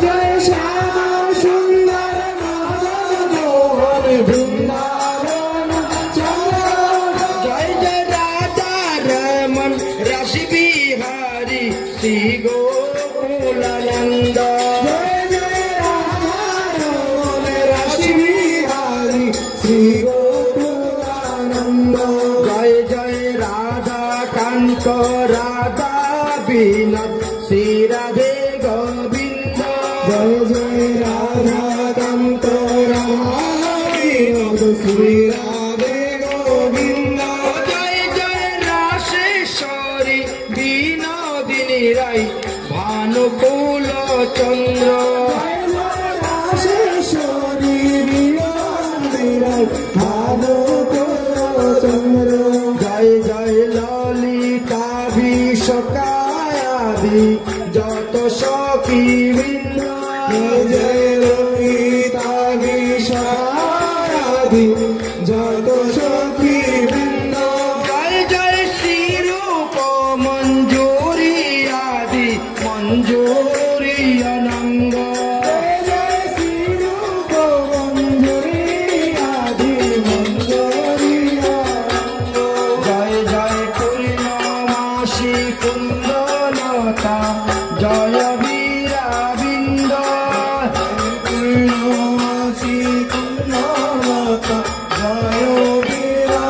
Jai Shyam Sundar Madan Mohan Vrindavan Chandra, Jai Jai Radha Raman Rasi Bihari Sri Gokulananda, Jai Jai Radha Raman Rasi Bihari Sri Gokulananda, Jai Jai Radha Kanka Radha Binat Sri Radhe Govinda, Jai Jai Radha Kanka Radha Binat Sri Radhe Govinda, Jai Jai Raseshwari Binodini Rai Bhanukul Chandra, Jai Jai Raseshwari Binodini Rai Bhanukul Chandra, Jai Jai Lalita Vishakayadi Jato Shaki Vindra, Jai Jai Lalita Vishakayadi Jato Shaki Vindra, Jai Jai Sri Rupa Manjuri Adi Manjuri Ananga, Jai Jai Sri Rupa Manjuri Adi Manjuri Ananga, Jai Jai Purnamasi Kundalata Jaya Veera Binda, Purnamasi Kundalata Jaya Veera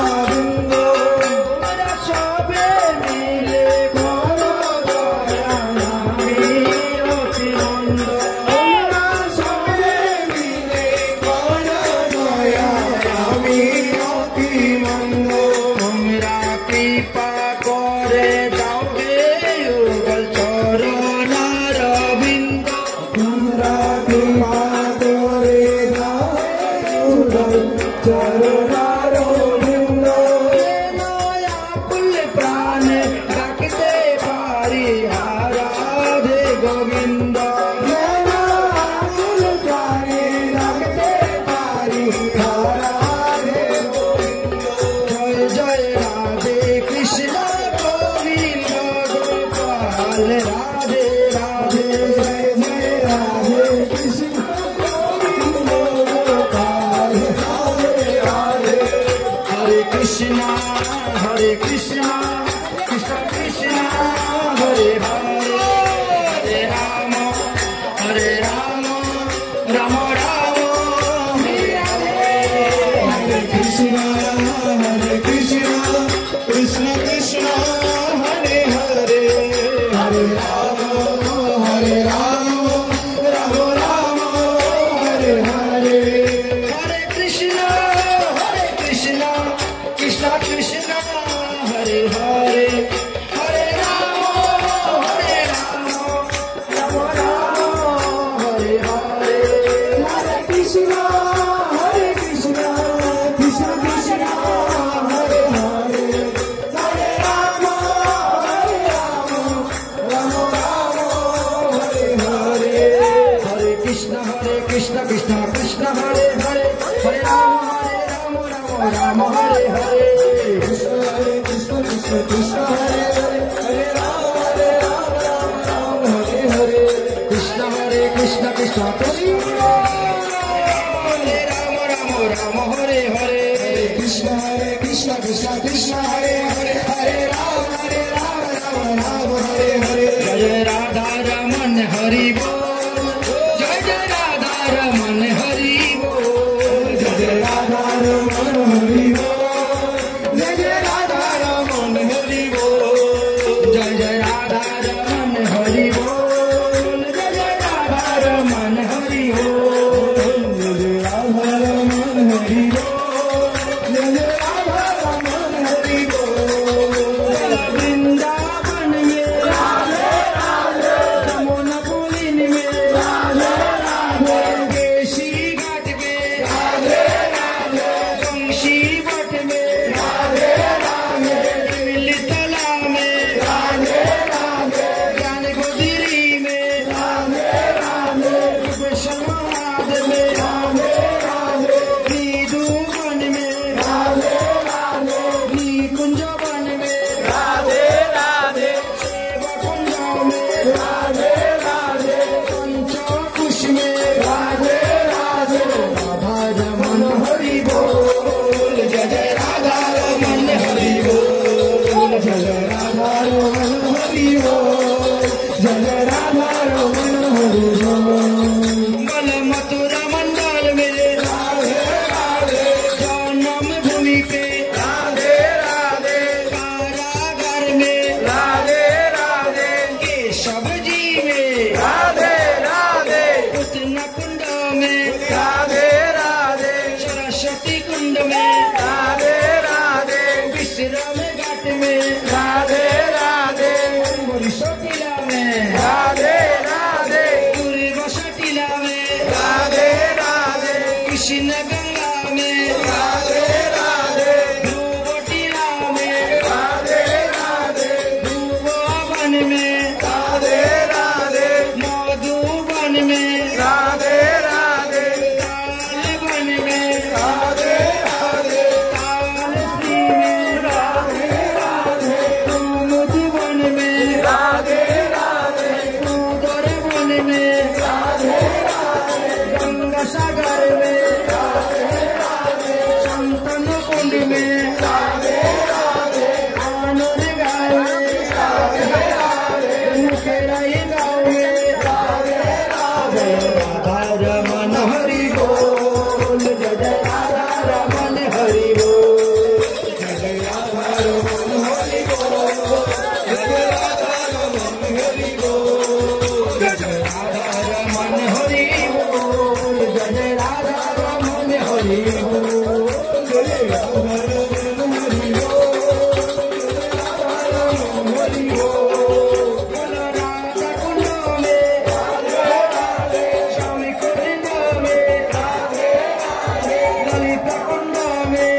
Lalita कुंड में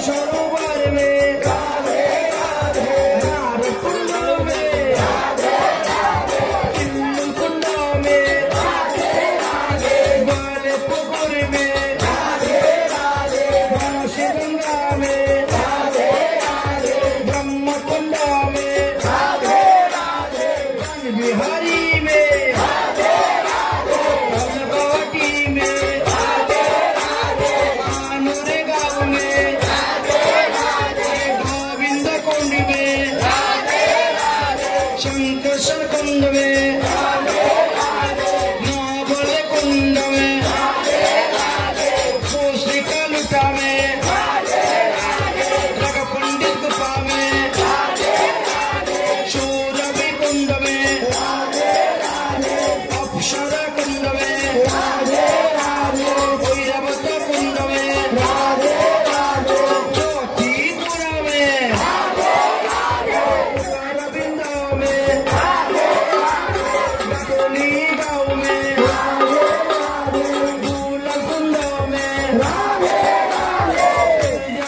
सरोवर में रार कुंड में किल्लू कुंड में बाले पुकुर में गंगा में ब्रह्म कुंड में बिहारी में कलकौटी में कानूर गाँव में गोविंद कुंड में शंकर कुंड में नावल कुंड में कोशिका लुटा में लग पंडित गुफा में शौरभी कुंड में अप्सरा कुंड में भैरवत कुंड में ज्योतिपुरा में अरविंद में बटोली गाँव में दूल कुंड में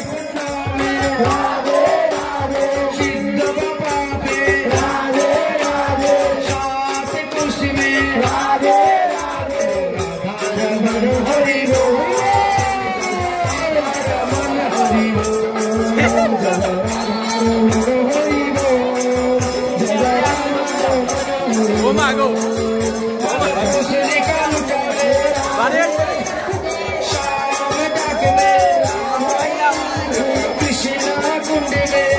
कुंड में सिद्ध बाबा पे सात कुर्सी में हरि बोल मन हरि Go Mago. कृष्णा कुंड में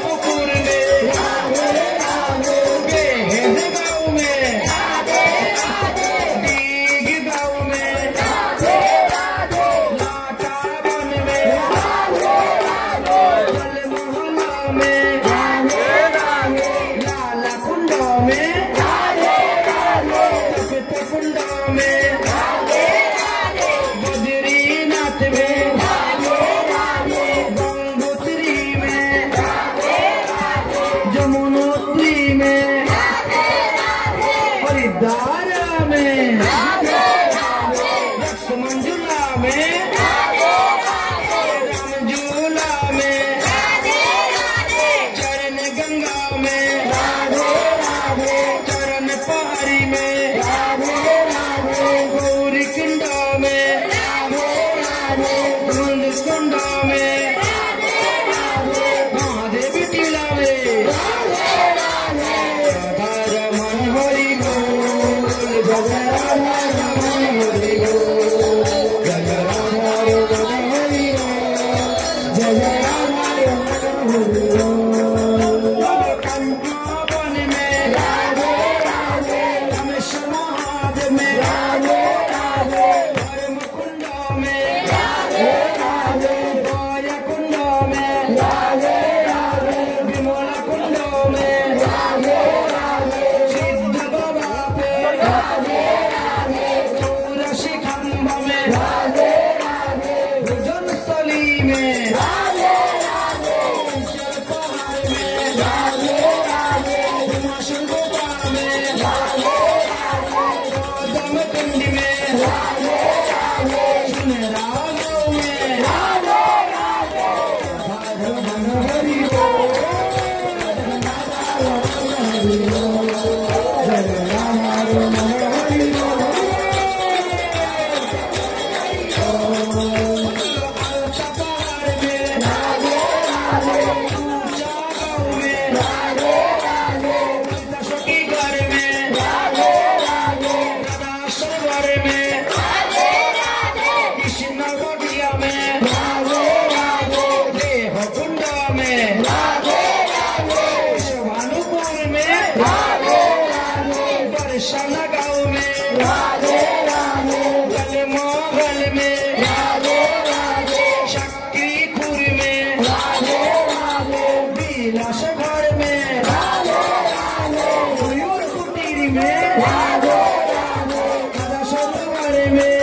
पुकुर में बेहद गाँव में दीघ गाँव में लाटा वन में मोहल्ला में लाला कुंड में तपित कुंड में बद्रीनाथ में गंगोत्री में जमुनोत्री में हरिद्वार में लक्ष्मणझूला में रामझूला में चरण गंगा में चरण पहाड़ी में गौरी कुंड में कुंड में महादेव टीला में राधा मन हरि बोल जय राधा मन हरि बोल जय राधा मन हरि बोल जय राधा मन हरि बोल कंठावन में रामेश्वर महादेव में धर्म कुंड में गया कुंड में विमला कुंड में सिद्ध बाबा पे चौरासी खंभ में भजनस्थली में पहाड़ में हिमाचल गोपा में दम कुंड में सुनहरा गाँव में राधा मन हरि बोल जय राधा मन हरि बोल पहाड़ में ऊंचा गाँव में दशकी घर में सरोवर में कृष्ण गोटिया में देह कुंड में भानुपुर में दर्शन गाँव में जलमोहल में शक्तिपुर में विलास घर में मयूर कुटीर में सरोवर में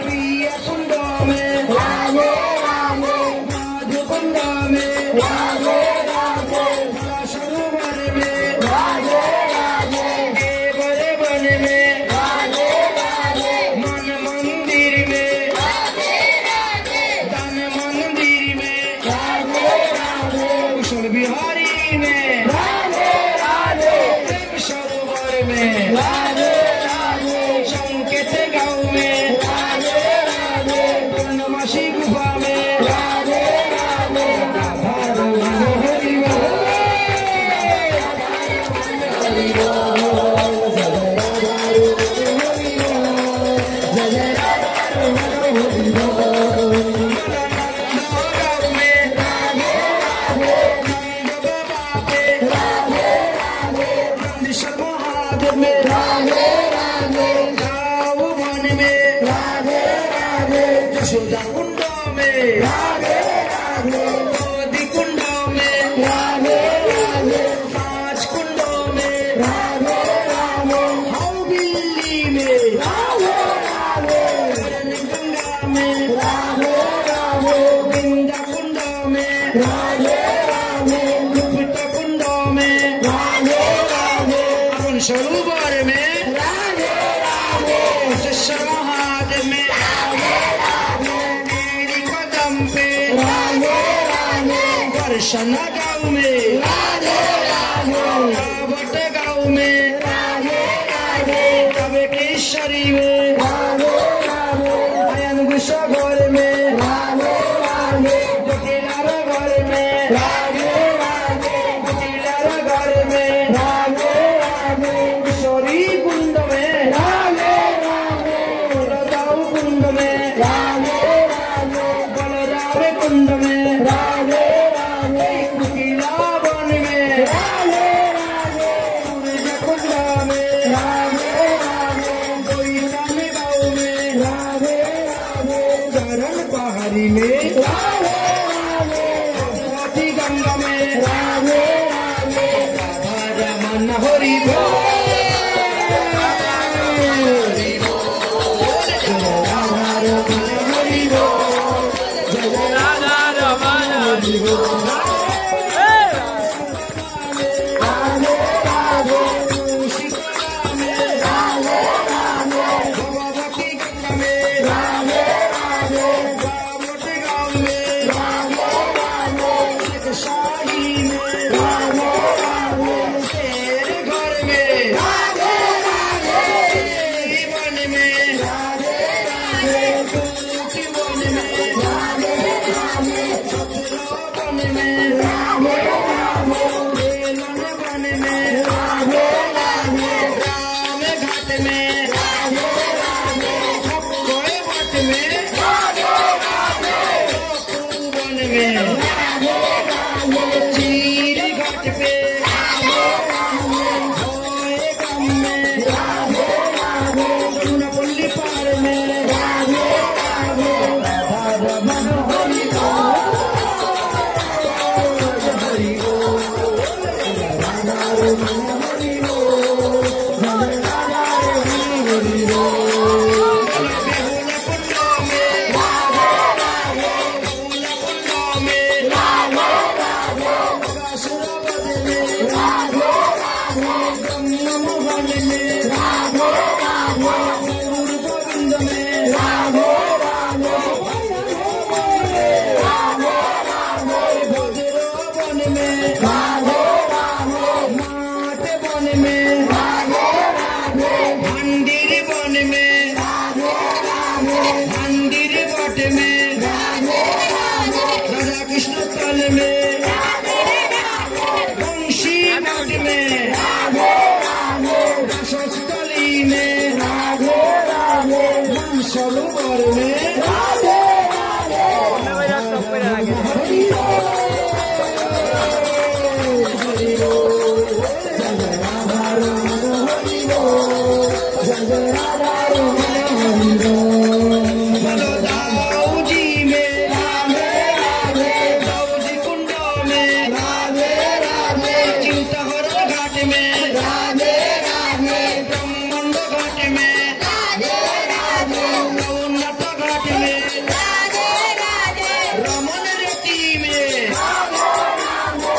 प्रिय कुंड में माधु कुंड में सरोवर में देवर वन में यशोदा कुंड में राधे राधे, गोदी कुंड में राधे राधे, पांच कुंडों में राधे राधे, हौबिल्ली में राधे राधे, गंगा में राधे राधे, बिंदा कुंड में राधे राधे, गुप्त कुंड में राधे राधे, अपन सरोवर में राधे राधे, महादेव में राधे राधे, तेरी कदम पे राधे राधे, दर्शन गाँव में राधे राधे, कावट गाँव में राधे राधे, कवे केसरी में राधे राधे, आयन गुस्सा घर में राधे राधे, जटिलार घर में राधे राधे, जटिलार घर में राधे राधे, किशोरी कुंड में राधे राधे, बलदाऊ कुंड में राधे राधे, बलराम कुंड में राधे राधे, कुकिला वन में राधे राधे, सूरज कुंड में राधे राधे, कोयलन गाँव में राधे राधे, चरण पहाड़ी में राधे राधे, सरस्वती गंगा में राधे राधे, राधा रमन हरि बोल, राधा रमन हरि बोल, राधा रमन हरि बोल। राधे राधे, सीताराम में राधे राधे, भगवती गंगा में राधे राधे, कावट गाँव में राधे राधे, शाही में राधे राधे, तेरे घर में राधे राधे, वन में राधे राधे, तुलसी वन में राधे राधे, छतरा वन में राधे राधे, बेलन वन में राधे राधे, राम घाट में Radhe Radhe, खप्पोए what may Radhe Radhe, one में राधे राधे, चीर घाट पे राधे राधे, भोए गम में राधे राधे, सुनपल्ली पार में राधे राधे, राधा रमन हरि बोल, हरि बोल, राधा रमन हरि बोल, राधा रमन हरि बोल, बिहुल कुंड में राधे राधे, फूल कुंड में राधे राधे, बकासुरवध में राधे राधे, ब्रह्म वन में राधे राधे, पूर्व गोविंद में राधे राधे, राधे राधे, भद्रो वन में राधे राधे, माट वन में राधे राधे, मंदिर वन में राधे राधे, मंदिर वट में राधे राधे, राधा कृष्ण तल में राधे राधे, बंशी वट में राधे राधे, रसस्थली में राधे राधे, सरोवर में राधे राधे, हरि बोल, हरि बोल, जय राधा रमन हरि बोल, जय राधा रमन हरि बोल, बलदाऊ जी में राधे राधे, दाऊदी कुंड में राधे राधे, चिंताहर घाट में राधे राधे, ब्रह्मांड घाट में राधे राधे, नवनाथ घाट में राधे राधे, रमन रेती में राधे राधे,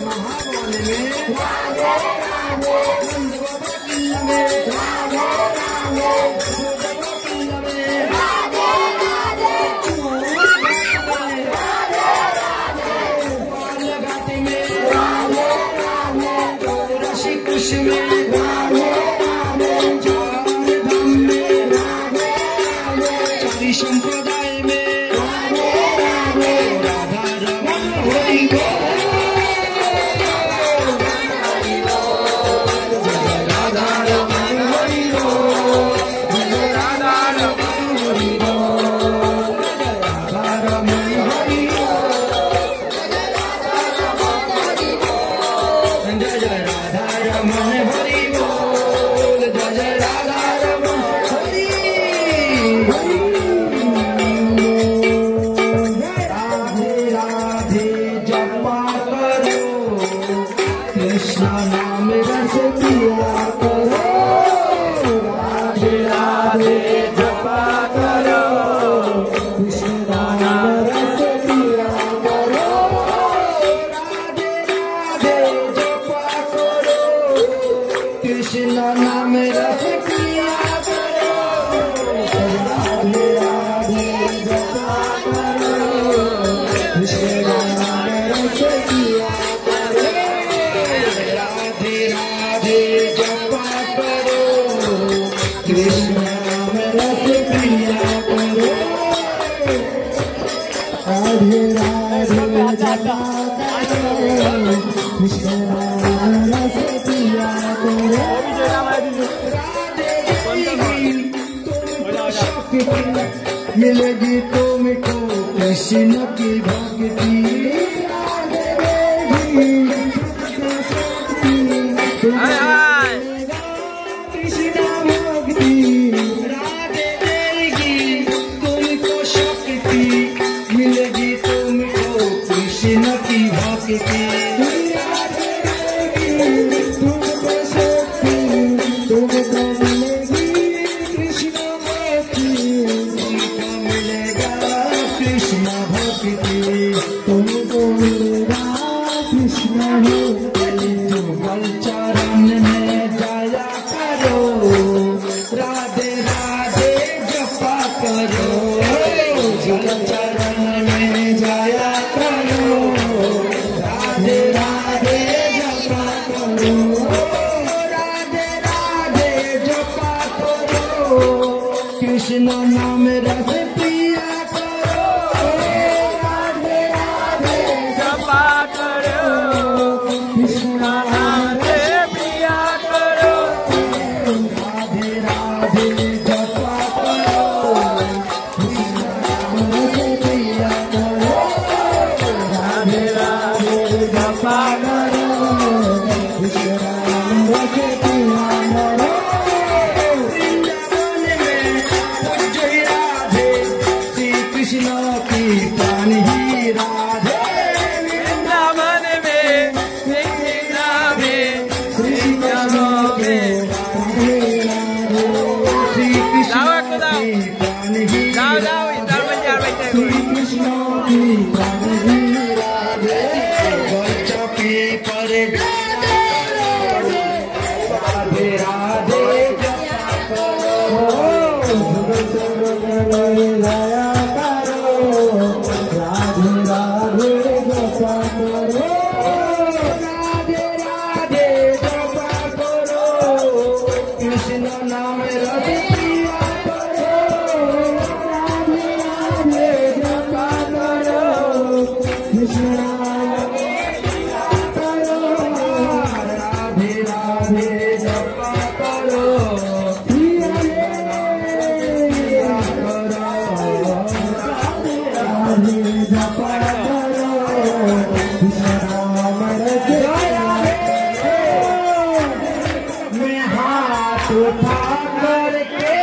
महावन में राधे राधे, नंद बाबा किल्ल में राधे राधे, यशोदा किल्ल में राधे राधे, चूर घाट में राधे राधे, गोपाल घाट में राधे राधे, चौरासी कुश में राधे राधे, चार धाम में राधे राधे, चारी संप्रदाय में राधे राधे, राधा रमन हरि बोल, हरि बोल, जय राधा रमन हरि बोल, जय राधे जपा करो, कृष्ण नाम रस पिया करो, राधे राधे जपा करो, कृष्ण नाम रस पिया करो, राधे राधे जपा करो, कृष्ण नाम रस पिया करो, राधे राधे जपा करो, कृष्ण नाम रस पिया करो, राधे राधे जपा करो, कृष्ण नाम रस पिया करो, मिलेगी तुमको कृष्ण की भक्ति, कृष्ण भक्ति, राधे देगी तुमको शक्ति, मिलेगी तुमको कृष्ण की भक्ति, राधे देगी तुमको शक्ति, तुमको मिलेगी कृष्ण भक्ति, तुमको मिलेगा कृष्ण भक्ति, तुमको मिलेगा कृष्ण भक्ति, जुगल चरण में जाया करो, राधे राधे जपा करो, जुगल चरण में जाया करो, राधे राधे जपा करो, राधे राधे जपा करो, कृष्ण नाम रस पिया करो, राधे राधे जपा करो, कृष्ण नाम रस पिया करो, राधे राधे जपा करो, कृष्ण नाम रस पिया करो, राधे राधे जपा करो, कृष्ण नाम रस पिया करो, वृंदावन में जय राधे, श्री कृष्ण की प्राण ही राधे, वृंदावन में श्री राधे, श्री कृष्ण के प्राण ही राधे, श्री कृष्ण की प्राण ही राधे, श्री कृष्ण की प्राण ही राधे, चौकी पर राधे राधे जपा करो, गाया करो, राधे राधे जपा करो, राधे राधे जपा करो, कृष्ण नाम रस पिया करो, राधे राधे जपा करो, कृष्ण नाम पिया करो, राधे राधे जपा करो, पिया करो, राधे राधे जपा करो, कृष्ण नाम रस पिया करो, मैं हाथ उठा करके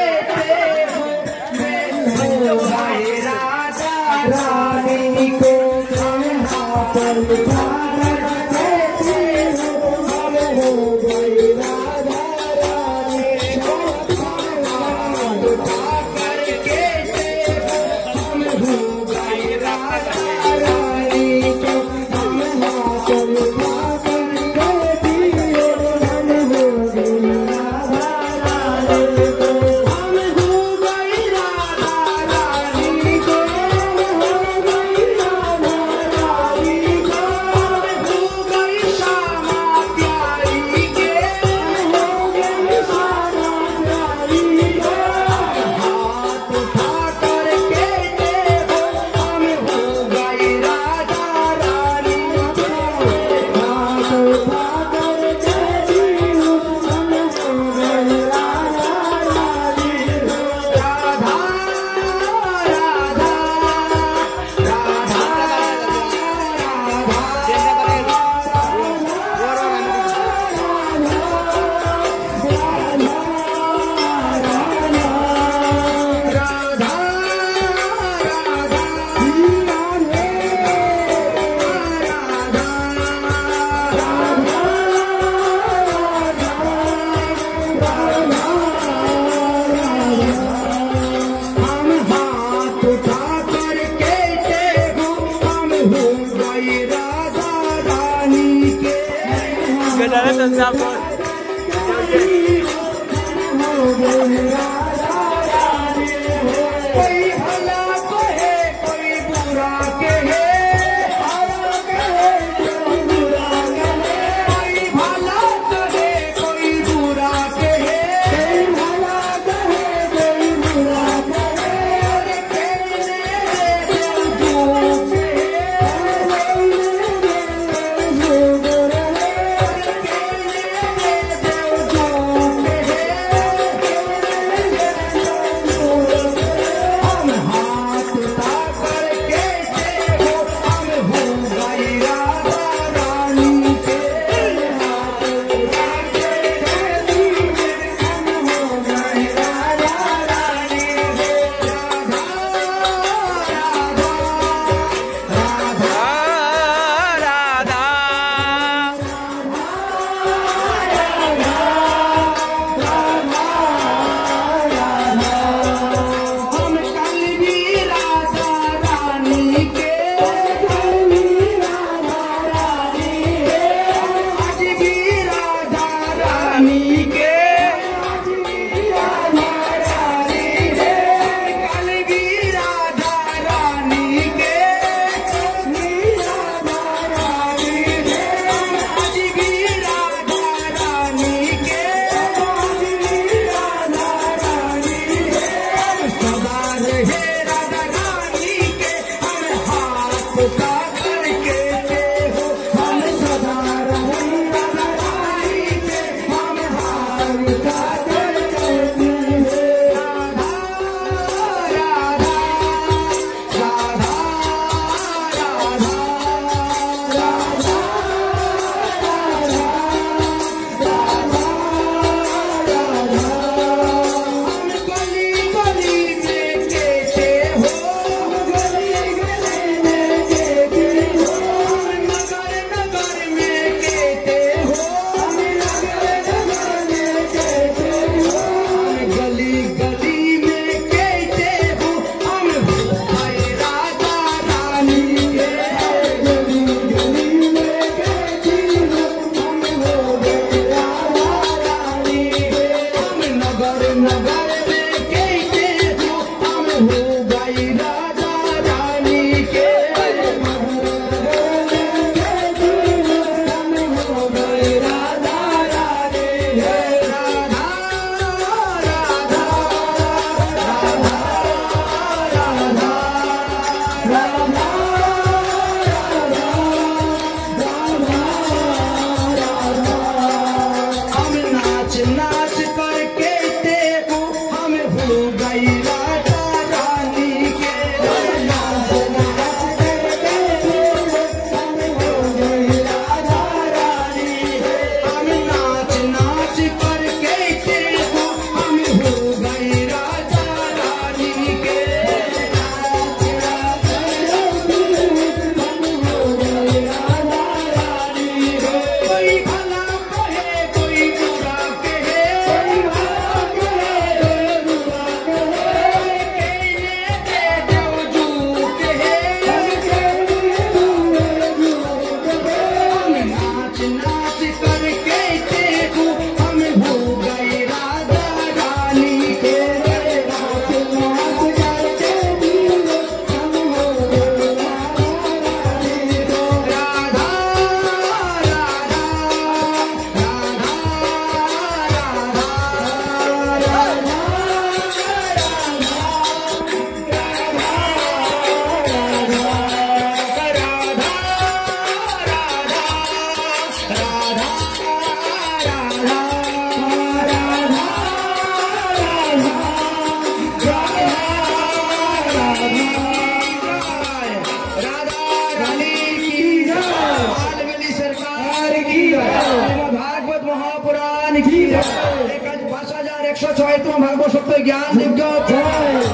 भागवत सप्ताह ज्ञान दिव्य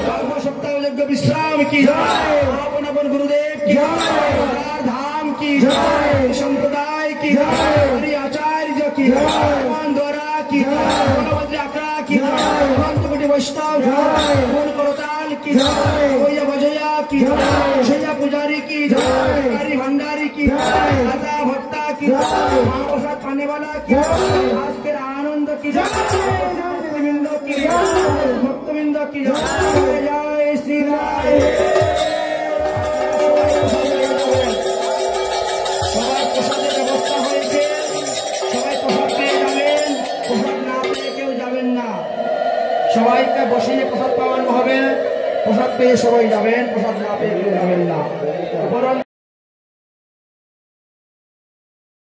भागवत सप्ताह यज्ञ विश्राम की अपन अपन गुरुदेव की धाम की संप्रदाय की हरि आचार्य की भगवान द्वारा की आकड़ा की कोटि वैष्णव गुण करोताल की भैया भजया की शैया पुजारी की हरि भंडारी की दाता भक्ता की महाप्रसाद खाने वाला কি জয়, আজকের আনন্দ কি জয়, ভক্তবৃন্দ কি জয়, ভক্তবৃন্দ কি জয়, জয় শ্রীরাম। সবাই প্রসাদের ব্যবস্থা হয়েছে, সবাই প্রসাদ পেয়ে যাবেন, প্রসাদ না পেয়ে কেউ যাবেন না, সবাইকে বসিয়ে প্রসাদ পাওয়ানো হবে, প্রসাদ পেয়ে সবাই যাবেন, প্রসাদ না পেয়ে কেউ যাবেন না।